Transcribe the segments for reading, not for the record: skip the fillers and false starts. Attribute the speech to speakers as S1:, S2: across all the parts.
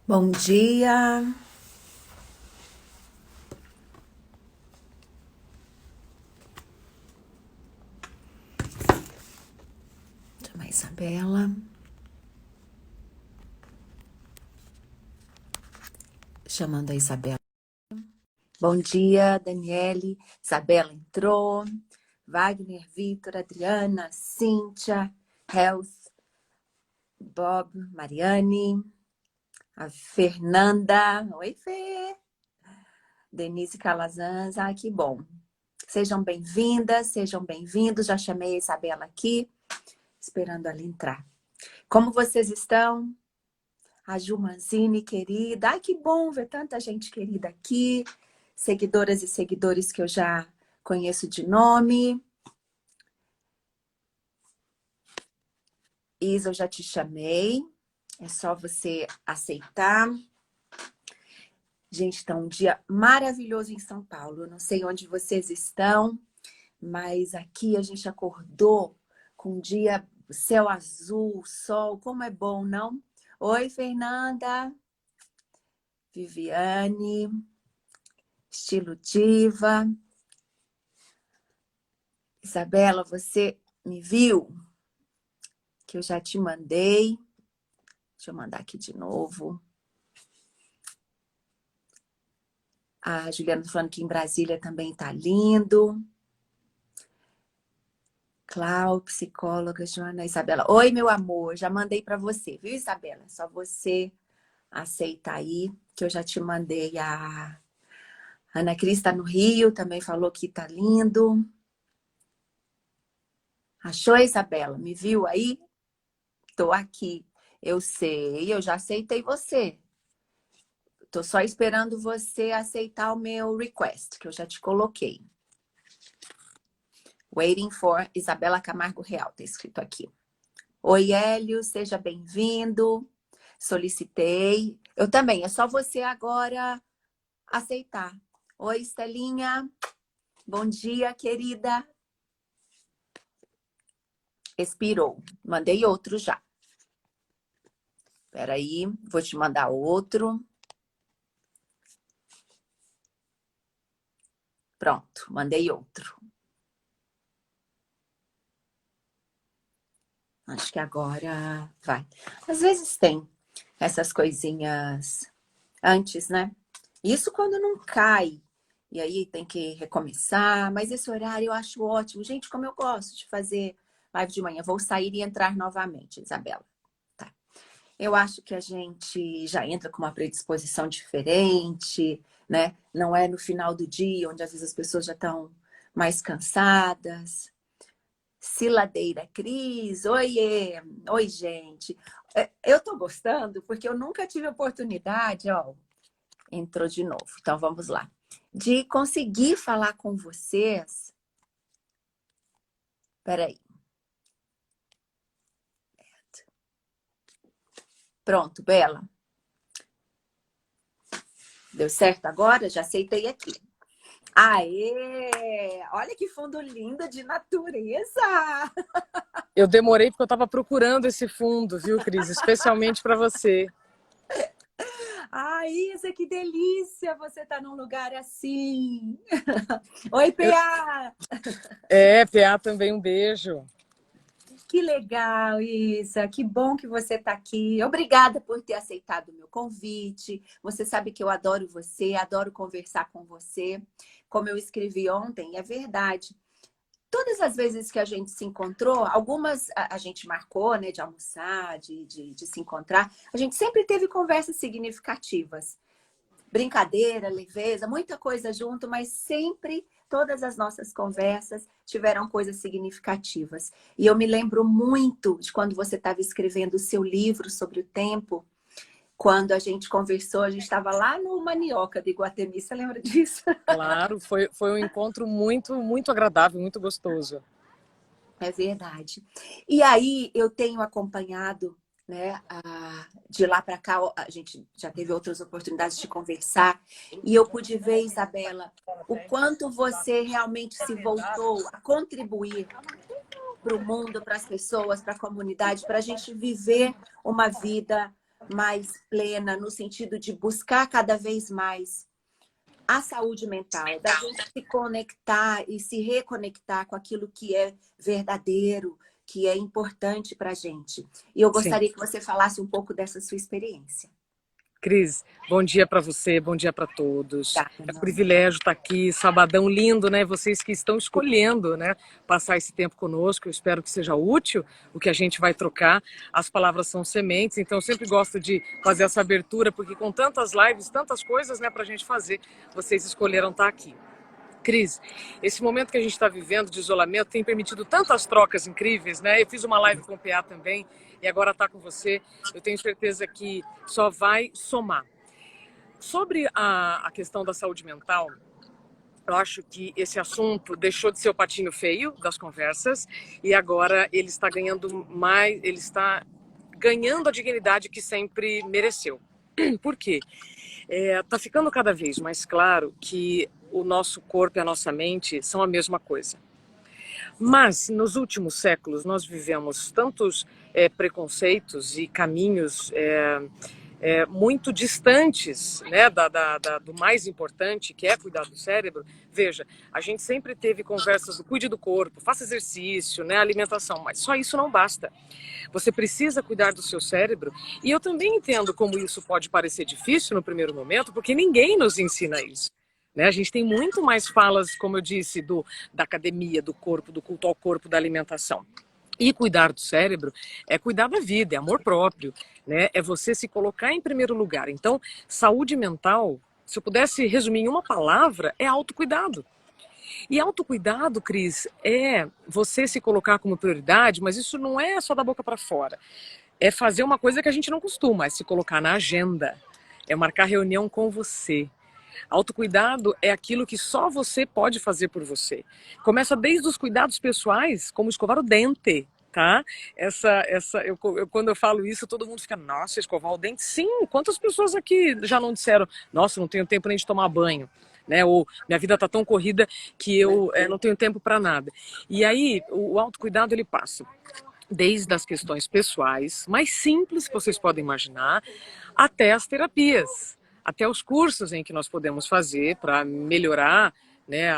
S1: Bom dia. Chama a Isabela. Chamando a Isabela. Bom dia, Daniele. Isabela entrou. Wagner, Vitor, Adriana, Cíntia, Health, Bob, Mariane, a Fernanda. Oi, Fê. Denise Calazans. Ah, que bom. Sejam bem-vindas, sejam bem-vindos. Já chamei a Isabela aqui, esperando ela entrar. Como vocês estão? A Ju Manzini, querida. Ai, que bom ver tanta gente querida aqui. Seguidoras e seguidores que eu já conheço de nome. Isa, eu já te chamei. É só você aceitar. Gente, está um dia maravilhoso em São Paulo. Eu não sei onde vocês estão, mas aqui a gente acordou com um dia, céu azul, sol. Como é bom, não? Oi, Fernanda. Viviane. Estilo diva. Isabela, você me viu? Que eu já te mandei. Deixa eu mandar aqui de novo. A Juliana tá falando que em Brasília também tá lindo. Clau, psicóloga, Joana, Isabela. Oi, meu amor, já mandei para você, viu, Isabela? Só você aceita aí, que eu já te mandei. A Ana Cris tá no Rio, também falou que tá lindo. Achou, Isabela? Me viu aí? Tô aqui. Eu sei, eu já aceitei você. Tô só esperando você aceitar o meu request, que eu já te coloquei. Waiting for Isabela Camargo Real, tá escrito aqui. Oi, Hélio, seja bem-vindo. Solicitei. Eu também, é só você agora aceitar. Oi, Estelinha. Bom dia, querida. Expirou. Mandei outro já. Espera aí, vou te mandar outro. Pronto, mandei outro. Acho que agora vai. Às vezes tem essas coisinhas antes, né? Isso quando não cai. E aí tem que recomeçar. Mas esse horário eu acho ótimo. Gente, como eu gosto de fazer live de manhã. Vou sair e entrar novamente, Isabela. Tá. Eu acho que a gente já entra com uma predisposição diferente, né? Não é no final do dia, onde às vezes as pessoas já estão mais cansadas. Ciladeira Cris, oiê, oi gente. Eu tô gostando porque eu nunca tive oportunidade, ó, entrou de novo. Então vamos lá. De conseguir falar com vocês. Peraí. Pronto, Bela. Deu certo agora? Já aceitei aqui. Aê! Olha que fundo lindo de natureza!
S2: Eu demorei porque eu estava procurando esse fundo, viu, Cris? Especialmente para você.
S1: Ai, Isa, que delícia você tá num lugar assim. Oi,
S2: Eu...
S1: PA!
S2: PA também, um beijo.
S1: Que legal, Isa. Que bom que você está aqui. Obrigada por ter aceitado o meu convite. Você sabe que eu adoro você, adoro conversar com você. Como eu escrevi ontem, é verdade. Todas as vezes que a gente se encontrou, algumas a gente marcou, né, de almoçar, de se encontrar, a gente sempre teve conversas significativas. Brincadeira, leveza, muita coisa junto, mas sempre todas as nossas conversas tiveram coisas significativas. E eu me lembro muito de quando você estava escrevendo o seu livro sobre o tempo, quando a gente conversou, a gente estava lá no Manioca de Iguatemi, você lembra disso?
S2: Claro, foi um encontro muito agradável, muito gostoso.
S1: É verdade. E aí eu tenho acompanhado, né, de lá para cá, a gente já teve outras oportunidades de conversar, e eu pude ver, Isabela, o quanto você realmente se voltou a contribuir para o mundo, para as pessoas, para a comunidade, para a gente viver uma vida mais plena, no sentido de buscar cada vez mais a saúde mental, da gente se conectar e se reconectar com aquilo que é verdadeiro, que é importante para a gente. E eu
S2: Sim.
S1: gostaria que você falasse um pouco dessa sua experiência.
S2: Cris, bom dia para você, bom dia para todos.
S1: Tá,
S2: É um privilégio estar aqui, sabadão lindo, né? Vocês que estão escolhendo, né, passar esse tempo conosco. Eu espero que seja útil o que a gente vai trocar. As palavras são sementes, então eu sempre gosto de fazer essa abertura, porque com tantas lives, tantas coisas, né, para a gente fazer, vocês escolheram estar aqui. Cris, esse momento que a gente está vivendo de isolamento tem permitido tantas trocas incríveis, né? Eu fiz uma live com o PA também e agora está com você. Eu tenho certeza que só vai somar. Sobre a questão da saúde mental, eu acho que esse assunto deixou de ser o patinho feio das conversas e agora ele está ganhando mais, ele está ganhando a dignidade que sempre mereceu. Por quê? Tá ficando cada vez mais claro que o nosso corpo e a nossa mente são a mesma coisa. Mas, nos últimos séculos, nós vivemos tantos preconceitos e caminhos muito distantes, né, do mais importante, que é cuidar do cérebro. Veja, a gente sempre teve conversas do cuide do corpo, faça exercício, né, alimentação, mas só isso não basta. Você precisa cuidar do seu cérebro. E eu também entendo como isso pode parecer difícil no primeiro momento, porque ninguém nos ensina isso. Né? A gente tem muito mais falas, como eu disse, da academia, do corpo, do culto ao corpo, da alimentação. E cuidar do cérebro é cuidar da vida, é amor próprio, né? É você se colocar em primeiro lugar. Então, saúde mental, se eu pudesse resumir em uma palavra, é autocuidado. E autocuidado, Cris, é você se colocar como prioridade, mas isso não é só da boca para fora. É fazer uma coisa que a gente não costuma, é se colocar na agenda. É marcar reunião com você. Autocuidado é aquilo que só você pode fazer por você. Começa desde os cuidados pessoais, como escovar o dente, tá? Quando eu falo isso, todo mundo fica, nossa, escovar o dente? Sim, quantas pessoas aqui já não disseram, nossa, não tenho tempo nem de tomar banho? Né? Ou minha vida tá tão corrida que eu não tenho tempo para nada. E aí, o autocuidado, ele passa desde as questões pessoais, mais simples que vocês podem imaginar, até as terapias, até os cursos em que nós podemos fazer para melhorar, né,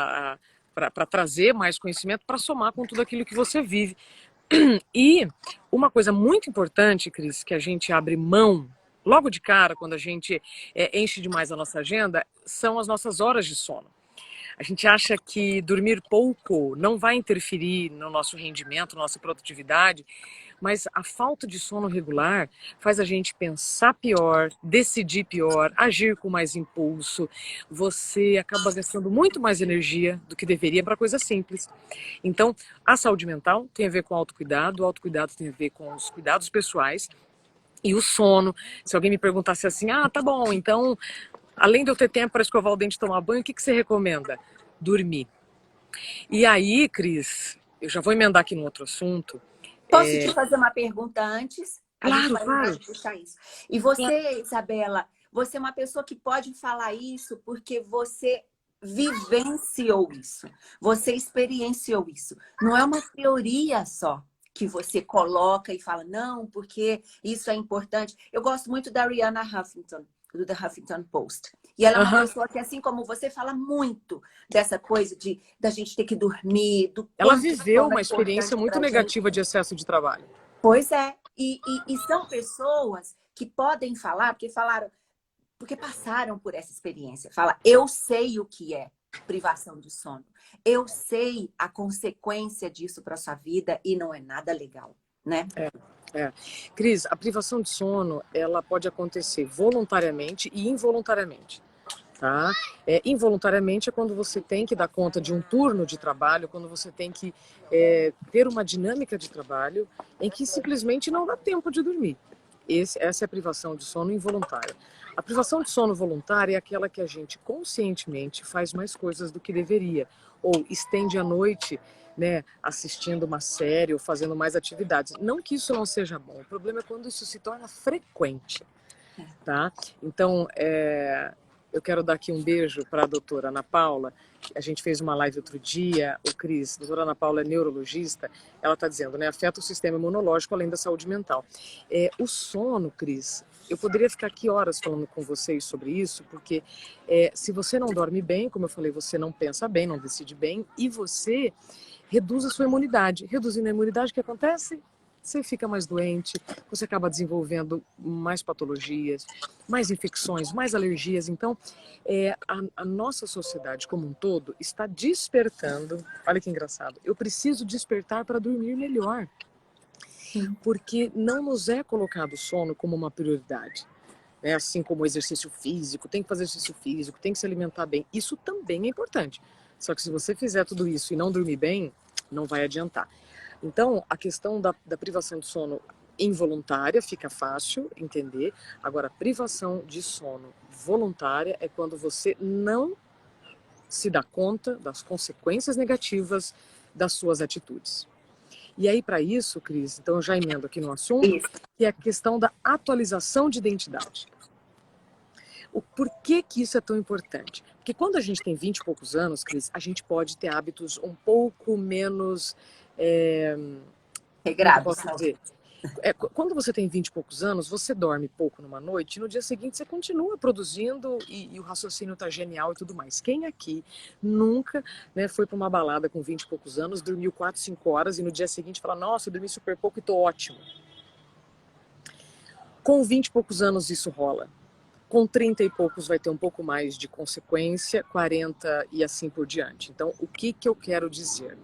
S2: para trazer mais conhecimento, para somar com tudo aquilo que você vive. E uma coisa muito importante, Cris, que a gente abre mão logo de cara, quando a gente enche demais a nossa agenda, são as nossas horas de sono. A gente acha que dormir pouco não vai interferir no nosso rendimento, na nossa produtividade, mas a falta de sono regular faz a gente pensar pior, decidir pior, agir com mais impulso. Você acaba gastando muito mais energia do que deveria para coisas simples. Então, a saúde mental tem a ver com o autocuidado tem a ver com os cuidados pessoais e o sono. Se alguém me perguntasse assim, tá bom, então, além de eu ter tempo para escovar o dente e tomar banho, o que você recomenda? Dormir. E aí, Cris, eu já vou emendar aqui no outro assunto.
S1: Posso te fazer uma pergunta antes? A gente vai
S2: Claro.
S1: puxar isso. E você, Isabela, você é uma pessoa que pode falar isso porque você vivenciou isso. Você experienciou isso. Não é uma teoria só que você coloca e fala, não, porque isso é importante. Eu gosto muito da Arianna Huffington, do The Huffington Post. E ela é uma pessoa que, assim como você, fala muito dessa coisa da gente ter que dormir, do
S2: Ela
S1: quanto
S2: viveu uma
S1: é
S2: experiência
S1: importante
S2: muito
S1: pra gente.
S2: negativa de excesso de trabalho.
S1: Pois é. E são pessoas que podem falar, porque passaram por essa experiência. Fala, eu sei o que é privação de sono. Eu sei a consequência disso para sua vida e não é nada legal, né?
S2: Cris, a privação de sono, ela pode acontecer voluntariamente e involuntariamente. Tá? Involuntariamente é quando você tem que dar conta de um turno de trabalho, quando você tem que ter uma dinâmica de trabalho em que simplesmente não dá tempo de dormir. Essa é a privação de sono involuntária. A privação de sono voluntária é aquela que a gente conscientemente faz mais coisas do que deveria, ou estende a noite, né, assistindo uma série ou fazendo mais atividades. Não que isso não seja bom, o problema é quando isso se torna frequente. Tá? Então, eu quero dar aqui um beijo para a doutora Ana Paula. A gente fez uma live outro dia, o Cris, a doutora Ana Paula é neurologista, ela está dizendo, né, afeta o sistema imunológico além da saúde mental. O sono, Cris, eu poderia ficar aqui horas falando com vocês sobre isso, porque se você não dorme bem, como eu falei, você não pensa bem, não decide bem, e você reduz a sua imunidade. Reduzindo a imunidade, o que acontece? Você fica mais doente, você acaba desenvolvendo mais patologias, mais infecções, mais alergias. Então, a nossa sociedade como um todo está despertando. Olha que engraçado. Eu preciso despertar para dormir melhor, porque não nos é colocado o sono como uma prioridade. Assim como o exercício físico, tem que fazer exercício físico, tem que se alimentar bem. Isso também é importante. Só que se você fizer tudo isso e não dormir bem, não vai adiantar. Então, a questão da privação de sono involuntária fica fácil entender. Agora, a privação de sono voluntária é quando você não se dá conta das consequências negativas das suas atitudes. E aí, para isso, Cris, então eu já emendo aqui no assunto, que é a questão da atualização de identidade. O porquê que isso é tão importante? Porque quando a gente tem 20 e poucos anos, Cris, a gente pode ter hábitos um pouco menos... como eu posso dizer? Quando você tem 20 e poucos anos, você dorme pouco numa noite e no dia seguinte você continua produzindo e o raciocínio tá genial e tudo mais. Quem aqui nunca foi para uma balada com 20 e poucos anos, dormiu 4, 5 horas e no dia seguinte fala, nossa, eu dormi super pouco e tô ótimo. Com 20 e poucos anos isso rola. Com 30 e poucos vai ter um pouco mais de consequência, 40 e assim por diante. Então, o que eu quero dizer?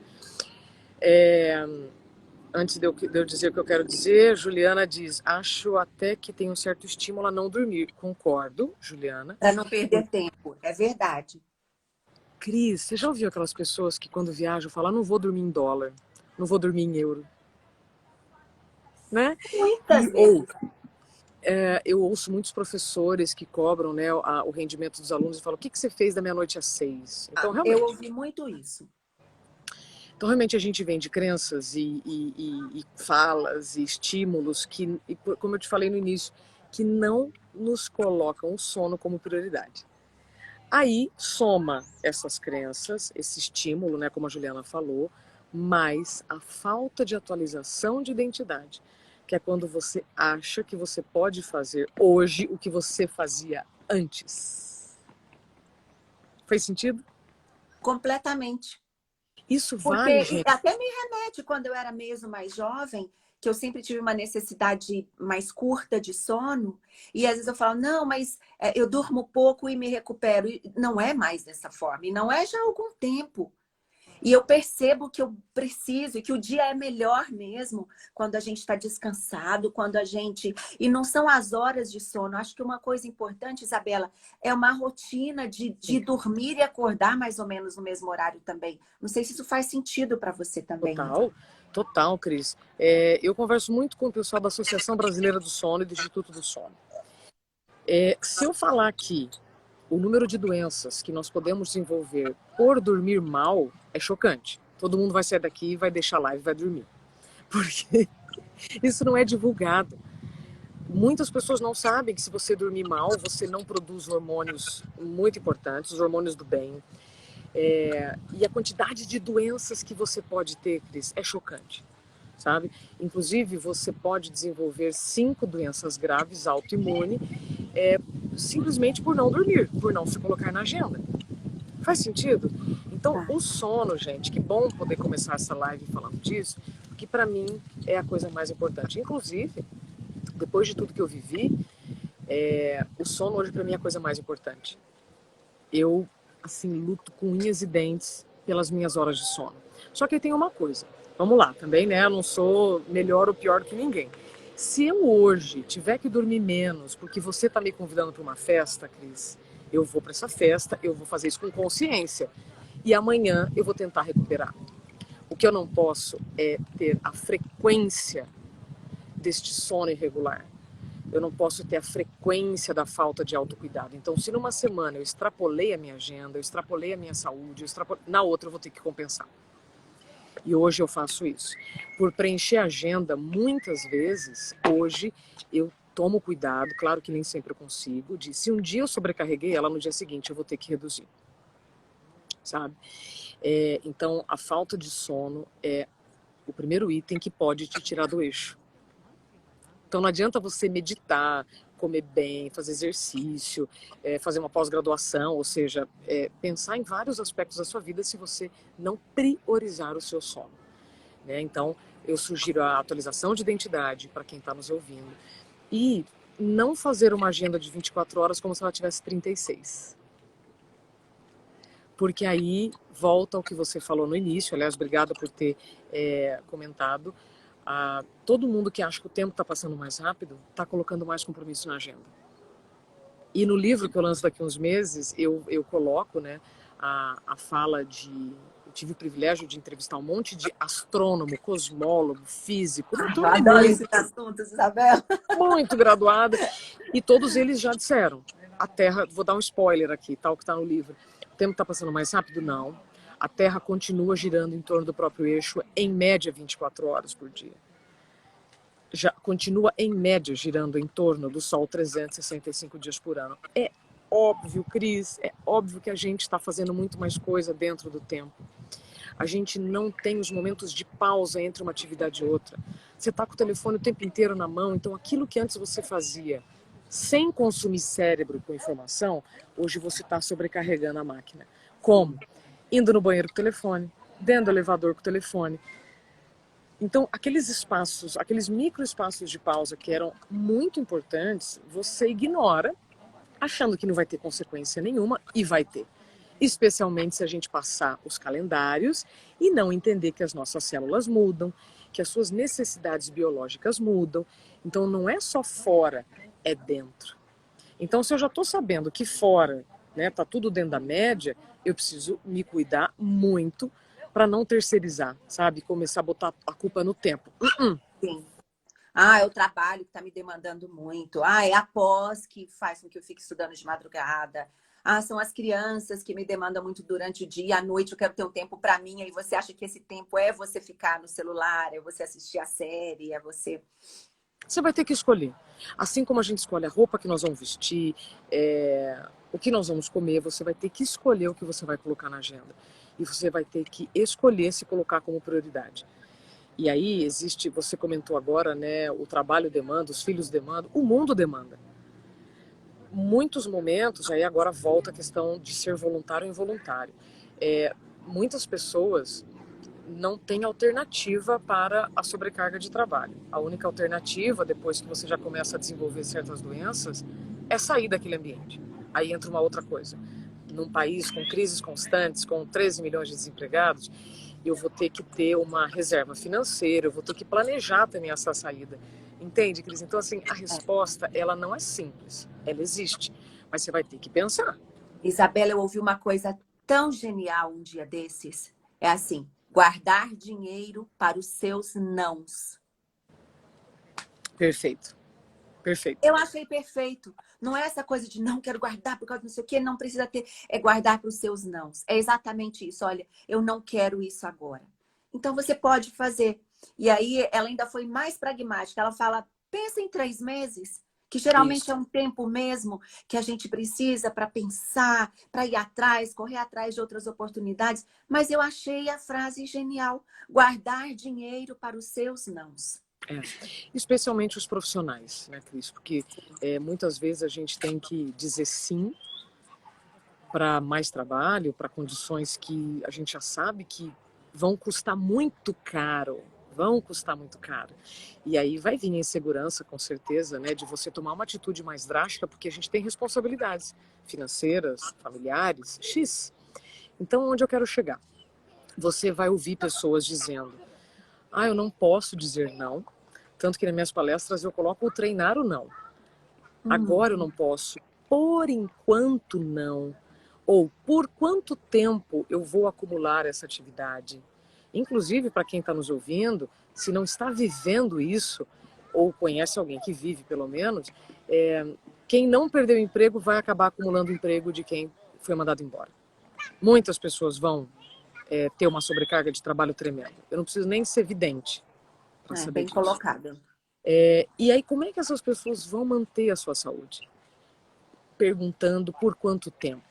S2: Antes de eu dizer o que eu quero dizer, Juliana diz, acho até que tem um certo estímulo a não dormir. Concordo, Juliana.
S1: Para não perder tempo, é verdade.
S2: Cris, você já ouviu aquelas pessoas que quando viajam falam, não vou dormir em dólar, não vou dormir em euro? Né?
S1: Muitas vezes.
S2: Eu ouço muitos professores que cobram o rendimento dos alunos e falam, o que você fez da meia-noite às 6? Então, realmente,
S1: eu ouvi muito isso.
S2: Então, realmente, a gente vem de crenças e falas e estímulos que, como eu te falei no início, que não nos colocam o sono como prioridade. Aí, soma essas crenças, esse estímulo, como a Juliana falou, mais a falta de atualização de identidade, que é quando você acha que você pode fazer hoje o que você fazia antes. Fez sentido?
S1: Completamente.
S2: Isso vale,
S1: Porque
S2: gente.
S1: até me remete quando eu era mesmo mais jovem, que eu sempre tive uma necessidade mais curta de sono, e às vezes eu falo, não, mas eu durmo pouco e me recupero. E não é mais dessa forma, e não é já há algum tempo. E eu percebo que eu preciso, e que o dia é melhor mesmo quando a gente está descansado, quando a gente... E não são as horas de sono. Acho que uma coisa importante, Isabela, é uma rotina de dormir e acordar mais ou menos no mesmo horário também. Não sei se isso faz sentido para você também.
S2: Total, Cris. Eu converso muito com o pessoal da Associação Brasileira do Sono e do Instituto do Sono. Se eu falar aqui o número de doenças que nós podemos desenvolver por dormir mal, é chocante. Todo mundo vai sair daqui, vai deixar a live e vai dormir. Porque isso não é divulgado. Muitas pessoas não sabem que se você dormir mal, você não produz hormônios muito importantes, os hormônios do bem. E a quantidade de doenças que você pode ter, Cris, é chocante, sabe? Inclusive, você pode desenvolver 5 doenças graves autoimunes simplesmente por não dormir, por não se colocar na agenda. Faz sentido? Então, o sono, gente, que bom poder começar essa live falando disso, porque para mim é a coisa mais importante. Inclusive, depois de tudo que eu vivi, o sono hoje para mim é a coisa mais importante. Eu, assim, luto com unhas e dentes pelas minhas horas de sono. Só que tem uma coisa, vamos lá, também, Eu não sou melhor ou pior que ninguém. Se eu hoje tiver que dormir menos porque você está me convidando para uma festa, Cris, eu vou para essa festa, eu vou fazer isso com consciência. E amanhã eu vou tentar recuperar. O que eu não posso é ter a frequência deste sono irregular. Eu não posso ter a frequência da falta de autocuidado. Então, se numa semana eu extrapolei a minha agenda, eu extrapolei a minha saúde, na outra eu vou ter que compensar. E hoje eu faço isso. Por preencher a agenda, muitas vezes, hoje, eu tomo cuidado, claro que nem sempre eu consigo, de se um dia eu sobrecarreguei ela, no dia seguinte eu vou ter que reduzir. Sabe? Então, a falta de sono é o primeiro item que pode te tirar do eixo. Então não adianta você meditar, comer bem, fazer exercício, fazer uma pós-graduação, ou seja, pensar em vários aspectos da sua vida se você não priorizar o seu sono, né? Então, eu sugiro a atualização de identidade para quem está nos ouvindo e não fazer uma agenda de 24 horas como se ela tivesse 36. Porque aí volta ao que você falou no início, aliás, obrigada por ter comentado. Todo mundo que acha que o tempo está passando mais rápido está colocando mais compromisso na agenda. E no livro que eu lanço daqui a uns meses, eu coloco, né, a fala de... Eu tive o privilégio de entrevistar um monte de astrônomo, cosmólogo, físico.
S1: Eu adoro esses assuntos, Isabela.
S2: Muito graduada. E todos eles já disseram, a Terra, vou dar um spoiler aqui, tal que está no livro, o tempo está passando mais rápido? Não. A Terra continua girando em torno do próprio eixo, em média 24 horas por dia. Já continua, em média, girando em torno do Sol 365 dias por ano. É óbvio, Cris, é óbvio que a gente está fazendo muito mais coisa dentro do tempo. A gente não tem os momentos de pausa entre uma atividade e outra. Você está com o telefone o tempo inteiro na mão, então aquilo que antes você fazia sem consumir cérebro com informação, hoje você está sobrecarregando a máquina. Como? Indo no banheiro com o telefone, dentro do elevador com o telefone. Então, aqueles espaços, aqueles microespaços de pausa que eram muito importantes, você ignora, achando que não vai ter consequência nenhuma, e vai ter. Especialmente se a gente passar os calendários e não entender que as nossas células mudam, que as suas necessidades biológicas mudam. Então, não é só fora, é dentro. Então, se eu já estou sabendo que fora, né, tá tudo dentro da média, eu preciso me cuidar muito para não terceirizar, sabe? Começar a botar a culpa no tempo.
S1: Sim. É o trabalho que está me demandando muito. É a pós que faz com que eu fique estudando de madrugada. São as crianças que me demandam muito durante o dia. À noite eu quero ter um tempo para mim. E você acha que esse tempo é você ficar no celular, é você assistir a série, é você...
S2: Você vai ter que escolher. Assim como a gente escolhe a roupa que nós vamos vestir, o que nós vamos comer, você vai ter que escolher o que você vai colocar na agenda. E você vai ter que escolher se colocar como prioridade. E aí existe, você comentou agora, né, o trabalho demanda, os filhos demandam, o mundo demanda. Muitos momentos, aí agora volta a questão de ser voluntário ou involuntário. Muitas pessoas não têm alternativa para a sobrecarga de trabalho. A única alternativa, depois que você já começa a desenvolver certas doenças, é sair daquele ambiente. Aí entra uma outra coisa. Num país com crises constantes, com 13 milhões de desempregados, eu vou ter que ter uma reserva financeira, eu vou ter que planejar também essa saída. Entende, Cris? Então, assim, a resposta, ela não é simples. Ela existe, mas você vai ter que pensar.
S1: Isabela, eu ouvi uma coisa tão genial um dia desses. É assim, guardar dinheiro para os seus nãos.
S2: Perfeito. Perfeito.
S1: Eu achei perfeito. Não é essa coisa de não quero guardar por causa de não sei o quê, não precisa ter. É guardar para os seus nãos. É exatamente isso. Olha, eu não quero isso agora. Então você pode fazer. E aí ela ainda foi mais pragmática. Ela fala, pensa em 3 meses, que geralmente é um tempo mesmo que a gente precisa para pensar, para ir atrás, correr atrás de outras oportunidades. Mas eu achei a frase genial. Guardar dinheiro para os seus nãos.
S2: Especialmente os profissionais, né, Cris? Porque muitas vezes a gente tem que dizer sim para mais trabalho, para condições que a gente já sabe que vão custar muito caro. E aí vai vir a insegurança, com certeza, né, de você tomar uma atitude mais drástica, porque a gente tem responsabilidades financeiras, familiares, X. Então, onde eu quero chegar? Você vai ouvir pessoas dizendo, eu não posso dizer não. Tanto que nas minhas palestras eu coloco o treinar o não. Agora eu não posso. Por enquanto não. Ou por quanto tempo eu vou acumular essa atividade. Inclusive, para quem está nos ouvindo, se não está vivendo isso, ou conhece alguém que vive pelo menos, quem não perdeu o emprego vai acabar acumulando o emprego de quem foi mandado embora. Muitas pessoas vão ter uma sobrecarga de trabalho tremenda. Eu não preciso nem ser vidente.
S1: Bem colocado.
S2: E aí, como é que essas pessoas vão manter a sua saúde? Perguntando por quanto tempo.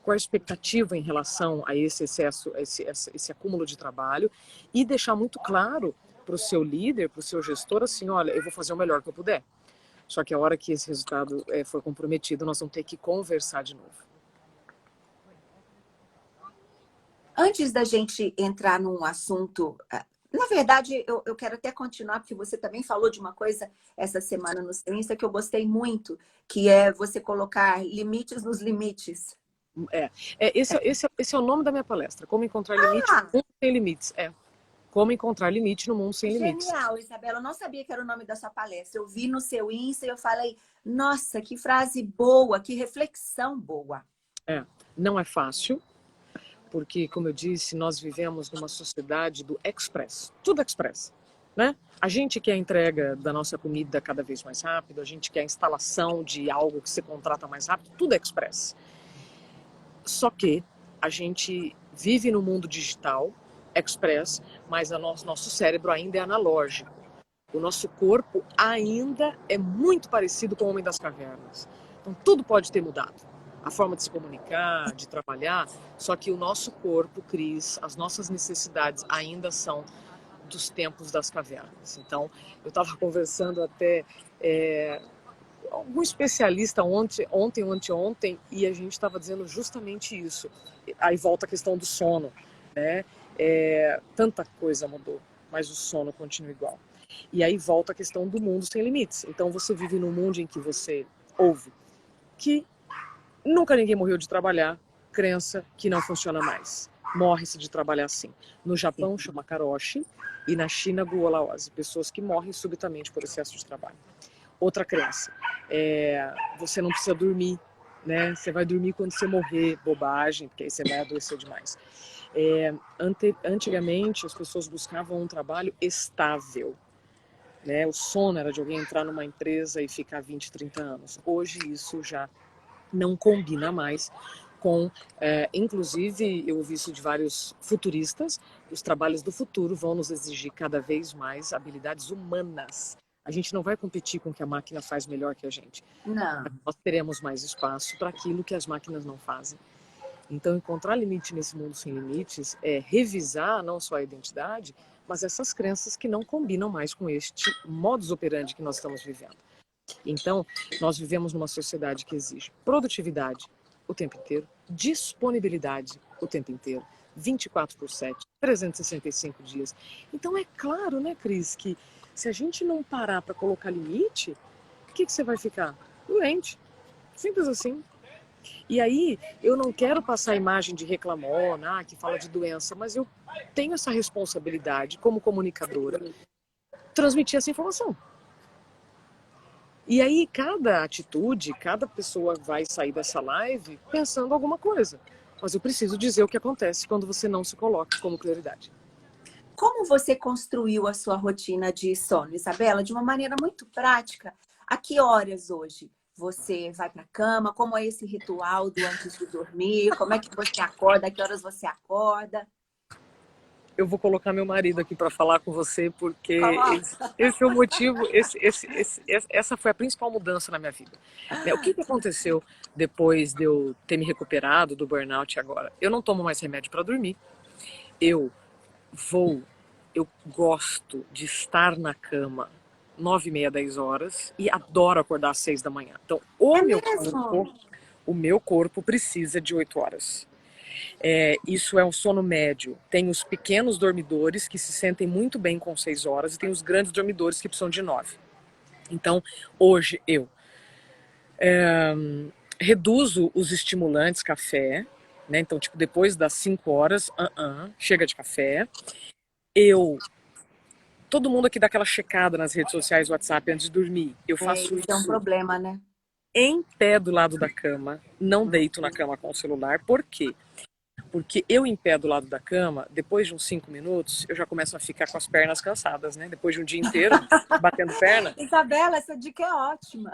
S2: Qual a expectativa em relação a esse excesso, esse acúmulo de trabalho, e deixar muito claro para o seu líder, para o seu gestor, assim, olha, eu vou fazer o melhor que eu puder. Só que a hora que esse resultado for comprometido, nós vamos ter que conversar de novo.
S1: Antes da gente entrar num assunto, na verdade, eu quero até continuar, porque você também falou de uma coisa essa semana no seu Insta que eu gostei muito, que é você colocar limites nos limites.
S2: Esse é o nome da minha palestra. Como encontrar limite no mundo sem limites. Como encontrar limite no mundo sem limites.
S1: Genial, Isabela. Eu não sabia que era o nome da sua palestra. Eu vi no seu Insta e eu falei, nossa, que frase boa, que reflexão boa.
S2: Não é fácil, porque, como eu disse, nós vivemos numa sociedade do express. Tudo express, né? A gente quer a entrega da nossa comida cada vez mais rápido, a gente quer a instalação de algo que você contrata mais rápido, tudo é express. Só que a gente vive no mundo digital, express, mas nosso cérebro ainda é analógico. O nosso corpo ainda é muito parecido com o Homem das Cavernas. Então tudo pode ter mudado. A forma de se comunicar, de trabalhar, só que o nosso corpo, Cris, as nossas necessidades ainda são dos tempos das cavernas. Então, eu estava conversando até algum especialista ontem ou anteontem, e a gente estava dizendo justamente isso. Aí volta a questão do sono, né? Tanta coisa mudou, mas o sono continua igual. E aí volta a questão do mundo sem limites. Então você vive num mundo em que você ouve que nunca ninguém morreu de trabalhar, crença que não funciona mais. Morre-se de trabalhar assim. No Japão chama karoshi e na China guolaose, pessoas que morrem subitamente por excesso de trabalho. Outra crença, você não precisa dormir, né? Você vai dormir quando você morrer, bobagem, porque aí você vai adoecer demais. Antigamente as pessoas buscavam um trabalho estável, né? O sono era de alguém entrar numa empresa e ficar 20, 30 anos. Hoje isso já não combina mais com, inclusive, eu ouvi isso de vários futuristas, os trabalhos do futuro vão nos exigir cada vez mais habilidades humanas. A gente não vai competir com o que a máquina faz melhor que a gente.
S1: Não.
S2: Nós teremos mais espaço para aquilo que as máquinas não fazem. Então, encontrar limite nesse mundo sem limites é revisar não só a identidade, mas essas crenças que não combinam mais com este modus operandi que nós estamos vivendo. Então, nós vivemos numa sociedade que exige produtividade o tempo inteiro, disponibilidade o tempo inteiro, 24/7, 365 dias. Então, é claro, né, Cris, que se a gente não parar para colocar limite, o que você vai ficar? Doente. Simples assim. E aí, eu não quero passar a imagem de reclamona, que fala de doença, mas eu tenho essa responsabilidade como comunicadora, transmitir essa informação. E aí, cada atitude, cada pessoa vai sair dessa live pensando alguma coisa. Mas eu preciso dizer o que acontece quando você não se coloca como prioridade.
S1: Como você construiu a sua rotina de sono, Isabela? De uma maneira muito prática. A que horas hoje você vai para a cama? Como é esse ritual do antes de dormir? Como é que você acorda? A que horas você acorda?
S2: Eu vou colocar meu marido aqui para falar com você, porque esse é o motivo, essa foi a principal mudança na minha vida. O que aconteceu depois de eu ter me recuperado do burnout agora? Eu não tomo mais remédio para dormir. Eu gosto de estar na cama 9h30, 10 horas e adoro acordar às 6 da manhã. Então, o meu corpo precisa de 8 horas. Isso é um sono médio. Tem os pequenos dormidores que se sentem muito bem com 6 horas e tem os grandes dormidores que precisam de 9. Então, hoje eu reduzo os estimulantes, café, né? Então, tipo, depois das 5 horas, chega de café. Todo mundo aqui dá aquela checada nas redes sociais, WhatsApp, antes de dormir. Eu faço isso.
S1: É um problema, né?
S2: Em pé do lado da cama, não deito na cama com o celular. Por quê? Porque eu em pé do lado da cama, depois de uns 5 minutos, eu já começo a ficar com as pernas cansadas, né? Depois de um dia inteiro batendo perna.
S1: Isabela, essa dica é ótima.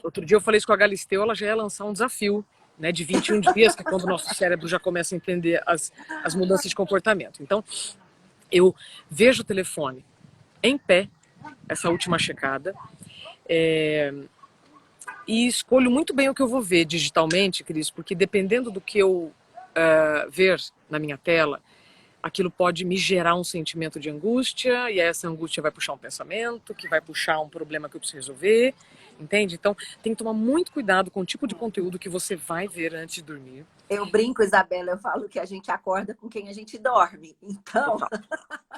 S2: Outro dia eu falei isso com a Galisteu, ela já ia lançar um desafio, né, de 21 dias, que é quando o nosso cérebro já começa a entender as mudanças de comportamento. Então, eu vejo o telefone em pé, essa última checada, e escolho muito bem o que eu vou ver digitalmente, Cris, porque dependendo do que eu ver na minha tela, aquilo pode me gerar um sentimento de angústia, e essa angústia vai puxar um pensamento, que vai puxar um problema que eu preciso resolver, entende? Então, tem que tomar muito cuidado com o tipo de conteúdo que você vai ver antes de dormir.
S1: Eu brinco, Isabela, eu falo que a gente acorda com quem a gente dorme. Então,
S2: Total,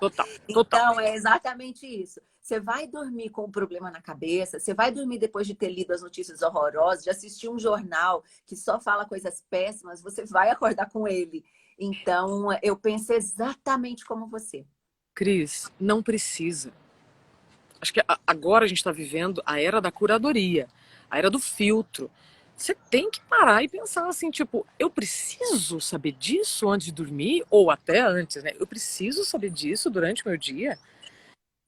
S2: total, total.
S1: então é exatamente isso. Você vai dormir com um problema na cabeça, você vai dormir depois de ter lido as notícias horrorosas, de assistir um jornal que só fala coisas péssimas, você vai acordar com ele. Então, eu penso exatamente como você.
S2: Cris, não precisa. Acho que agora a gente está vivendo a era da curadoria, a era do filtro. Você tem que parar e pensar assim, tipo, eu preciso saber disso antes de dormir? Ou até antes, né? Eu preciso saber disso durante o meu dia?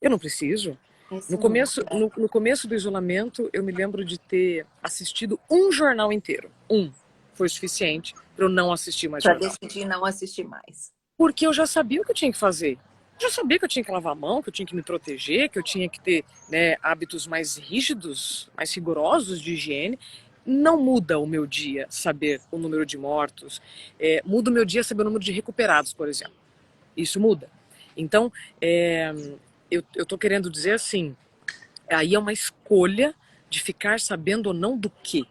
S2: Eu não preciso. No
S1: Isso mesmo.
S2: começo, no começo do isolamento, eu me lembro de ter assistido um jornal inteiro. Um. Foi o suficiente para eu não assistir mais
S1: Para
S2: jornal.
S1: decidir não assistir mais.
S2: Porque eu já sabia o que eu tinha que fazer. Eu já sabia que eu tinha que lavar a mão, que eu tinha que me proteger, que eu tinha que ter, né, hábitos mais rígidos, mais rigorosos de higiene. Não muda o meu dia saber o número de mortos, muda o meu dia saber o número de recuperados, por exemplo. Isso muda. Então, eu estou querendo dizer assim, aí é uma escolha de ficar sabendo ou não do quê.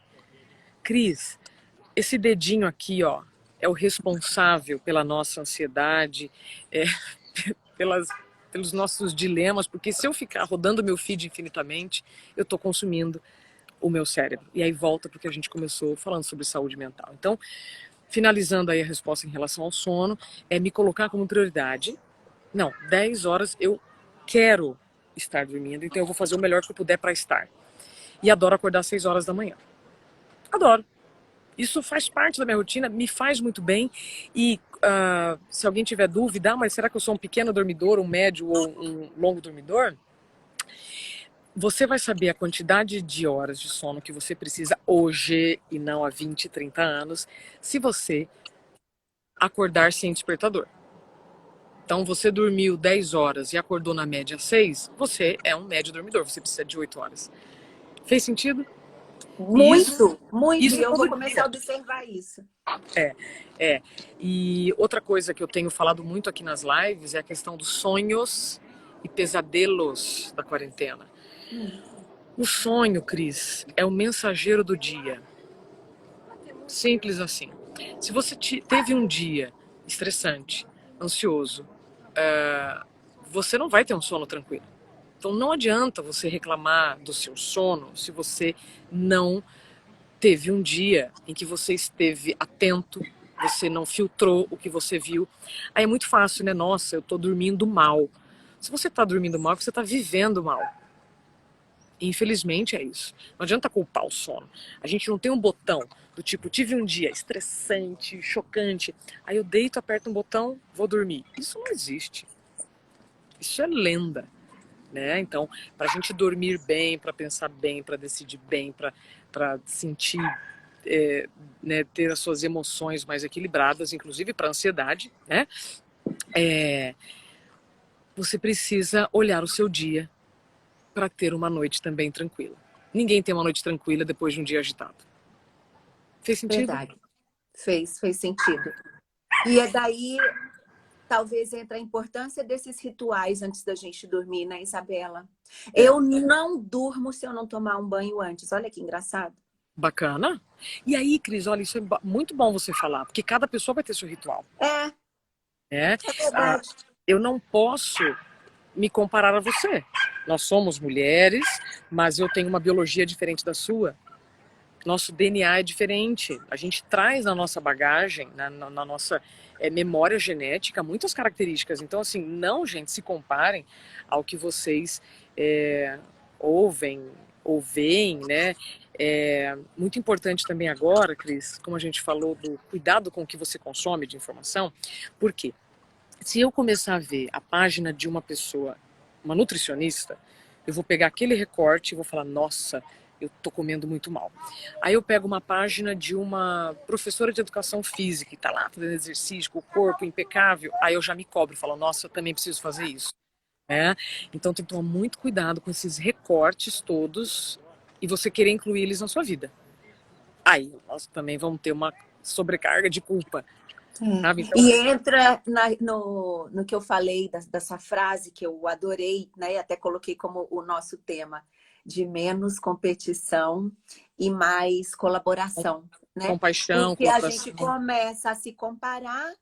S2: Cris, esse dedinho aqui, ó, é o responsável pela nossa ansiedade, pelas, pelos nossos dilemas, porque se eu ficar rodando meu feed infinitamente, eu estou consumindo o meu cérebro. E aí volta porque a gente começou falando sobre saúde mental. Então, finalizando aí a resposta em relação ao sono, é me colocar como prioridade. Não, 10 horas eu quero estar dormindo, então eu vou fazer o melhor que eu puder para estar. E adoro acordar às 6 horas da manhã. Adoro. Isso faz parte da minha rotina, me faz muito bem. E se alguém tiver dúvida, mas será que eu sou um pequeno dormidor, um médio ou um longo dormidor? Você vai saber a quantidade de horas de sono que você precisa hoje e não há 20, 30 anos, se você acordar sem despertador. Então, você dormiu 10 horas e acordou na média 6, você é um médio dormidor, você precisa de 8 horas. Fez sentido?
S1: Muito, muito. E
S2: Isso
S1: eu vou
S2: todo
S1: começar a
S2: dia.
S1: observar isso.
S2: É. E outra coisa que eu tenho falado muito aqui nas lives é a questão dos sonhos e pesadelos da quarentena. O sonho, Cris, é o mensageiro do dia. Simples assim. Se você teve um dia estressante, ansioso, você não vai ter um sono tranquilo. Então não adianta você reclamar do seu sono se você não teve um dia em que você esteve atento, você não filtrou o que você viu. Aí é muito fácil, né? Nossa, eu tô dormindo mal. Se você tá dormindo mal, é porque você tá vivendo mal. E, infelizmente é isso. Não adianta culpar o sono. A gente não tem um botão do tipo, tive um dia estressante, chocante, aí eu deito, aperto um botão, vou dormir. Isso não existe. Isso é lenda. Né? Então, para a gente dormir bem, para pensar bem, para decidir bem, para sentir, né, ter as suas emoções mais equilibradas, inclusive para a ansiedade, né? Você precisa olhar o seu dia para ter uma noite também tranquila. Ninguém tem uma noite tranquila depois de um dia agitado. Fez sentido?
S1: Verdade. Fez sentido. E é daí, talvez, entra a importância desses rituais antes da gente dormir, né, Isabela? Eu não durmo se eu não tomar um banho antes. Olha que engraçado.
S2: Bacana. E aí, Cris, olha, isso é muito bom você falar, porque cada pessoa vai ter seu ritual.
S1: É
S2: Né?
S1: verdade.
S2: Eu não posso me comparar a você. Nós somos mulheres, mas eu tenho uma biologia diferente da sua. Nosso DNA é diferente. A gente traz na nossa bagagem, na nossa memória genética, muitas características. Então, assim, não, gente, se comparem ao que vocês ouvem ou veem, né? Muito importante também agora, Cris, como a gente falou, do cuidado com o que você consome de informação. Por quê? Se eu começar a ver a página de uma pessoa, uma nutricionista, eu vou pegar aquele recorte e vou falar, nossa, eu tô comendo muito mal. Aí eu pego uma página de uma professora de educação física que tá lá fazendo exercício, com o corpo impecável, aí eu já me cobro e falo, nossa, eu também preciso fazer isso. Então tem que tomar muito cuidado com esses recortes todos e você querer incluir eles na sua vida. Aí nós também vamos ter uma sobrecarga de culpa. sabe? Então,
S1: E entra no que eu falei dessa frase que eu adorei, né? E até coloquei como o nosso tema, de menos competição e mais colaboração, né?
S2: compaixão,
S1: Porque a gente
S2: colaboração.
S1: começa a se comparar,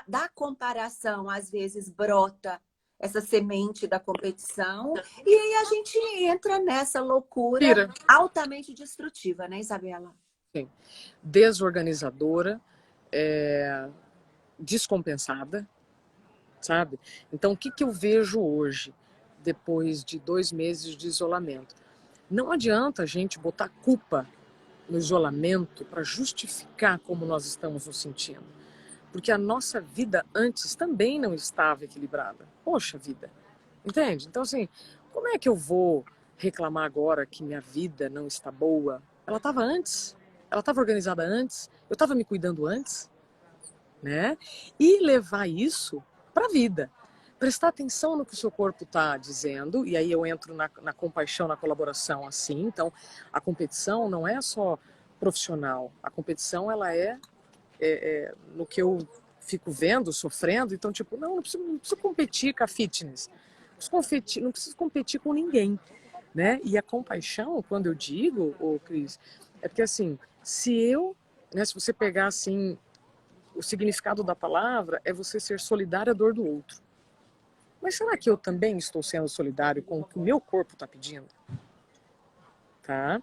S1: da comparação, às vezes, brota essa semente da competição, e aí a gente entra nessa loucura
S2: Pira,
S1: altamente destrutiva, né, Isabela?
S2: sim. Desorganizadora, descompensada, sabe? Então, o que que eu vejo hoje, depois de 2 meses de isolamento? Não adianta a gente botar culpa no isolamento para justificar como nós estamos nos sentindo. Porque a nossa vida antes também não estava equilibrada. Poxa vida, entende? Então, assim, como é que eu vou reclamar agora que minha vida não está boa? Ela estava antes, ela estava organizada antes, eu estava me cuidando antes, né? E levar isso para a vida. Prestar atenção no que o seu corpo está dizendo, e aí eu entro na compaixão, na colaboração, assim. Então, a competição não é só profissional, a competição ela no que eu fico vendo, sofrendo. Então, tipo, não preciso competir com a fitness, não preciso competir com ninguém, né? E a compaixão, quando eu digo, ô Cris, é porque assim, se você pegar assim, o significado da palavra é você ser solidário à dor do outro. Mas será que eu também estou sendo solidário com o que o meu corpo está pedindo? Tá?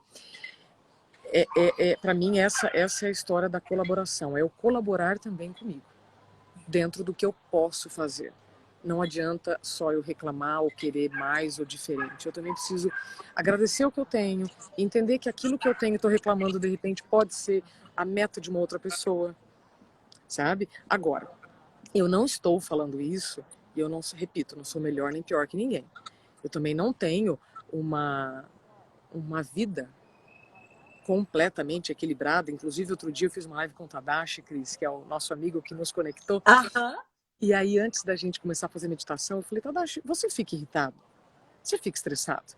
S2: Para mim, essa é a história da colaboração. É eu colaborar também comigo, dentro do que eu posso fazer. Não adianta só eu reclamar ou querer mais ou diferente. Eu também preciso agradecer o que eu tenho, entender que aquilo que eu tenho e estou reclamando, de repente, pode ser a meta de uma outra pessoa, sabe? Agora, eu não estou falando isso, e eu não repito, não sou melhor nem pior que ninguém. Eu também não tenho uma vida completamente equilibrada. Inclusive, outro dia eu fiz uma live com o Tadashi, Cris, que é o nosso amigo que nos conectou.
S1: Aham.
S2: E aí, antes da gente começar a fazer meditação, eu falei, Tadashi, você fica irritado? Você fica estressado?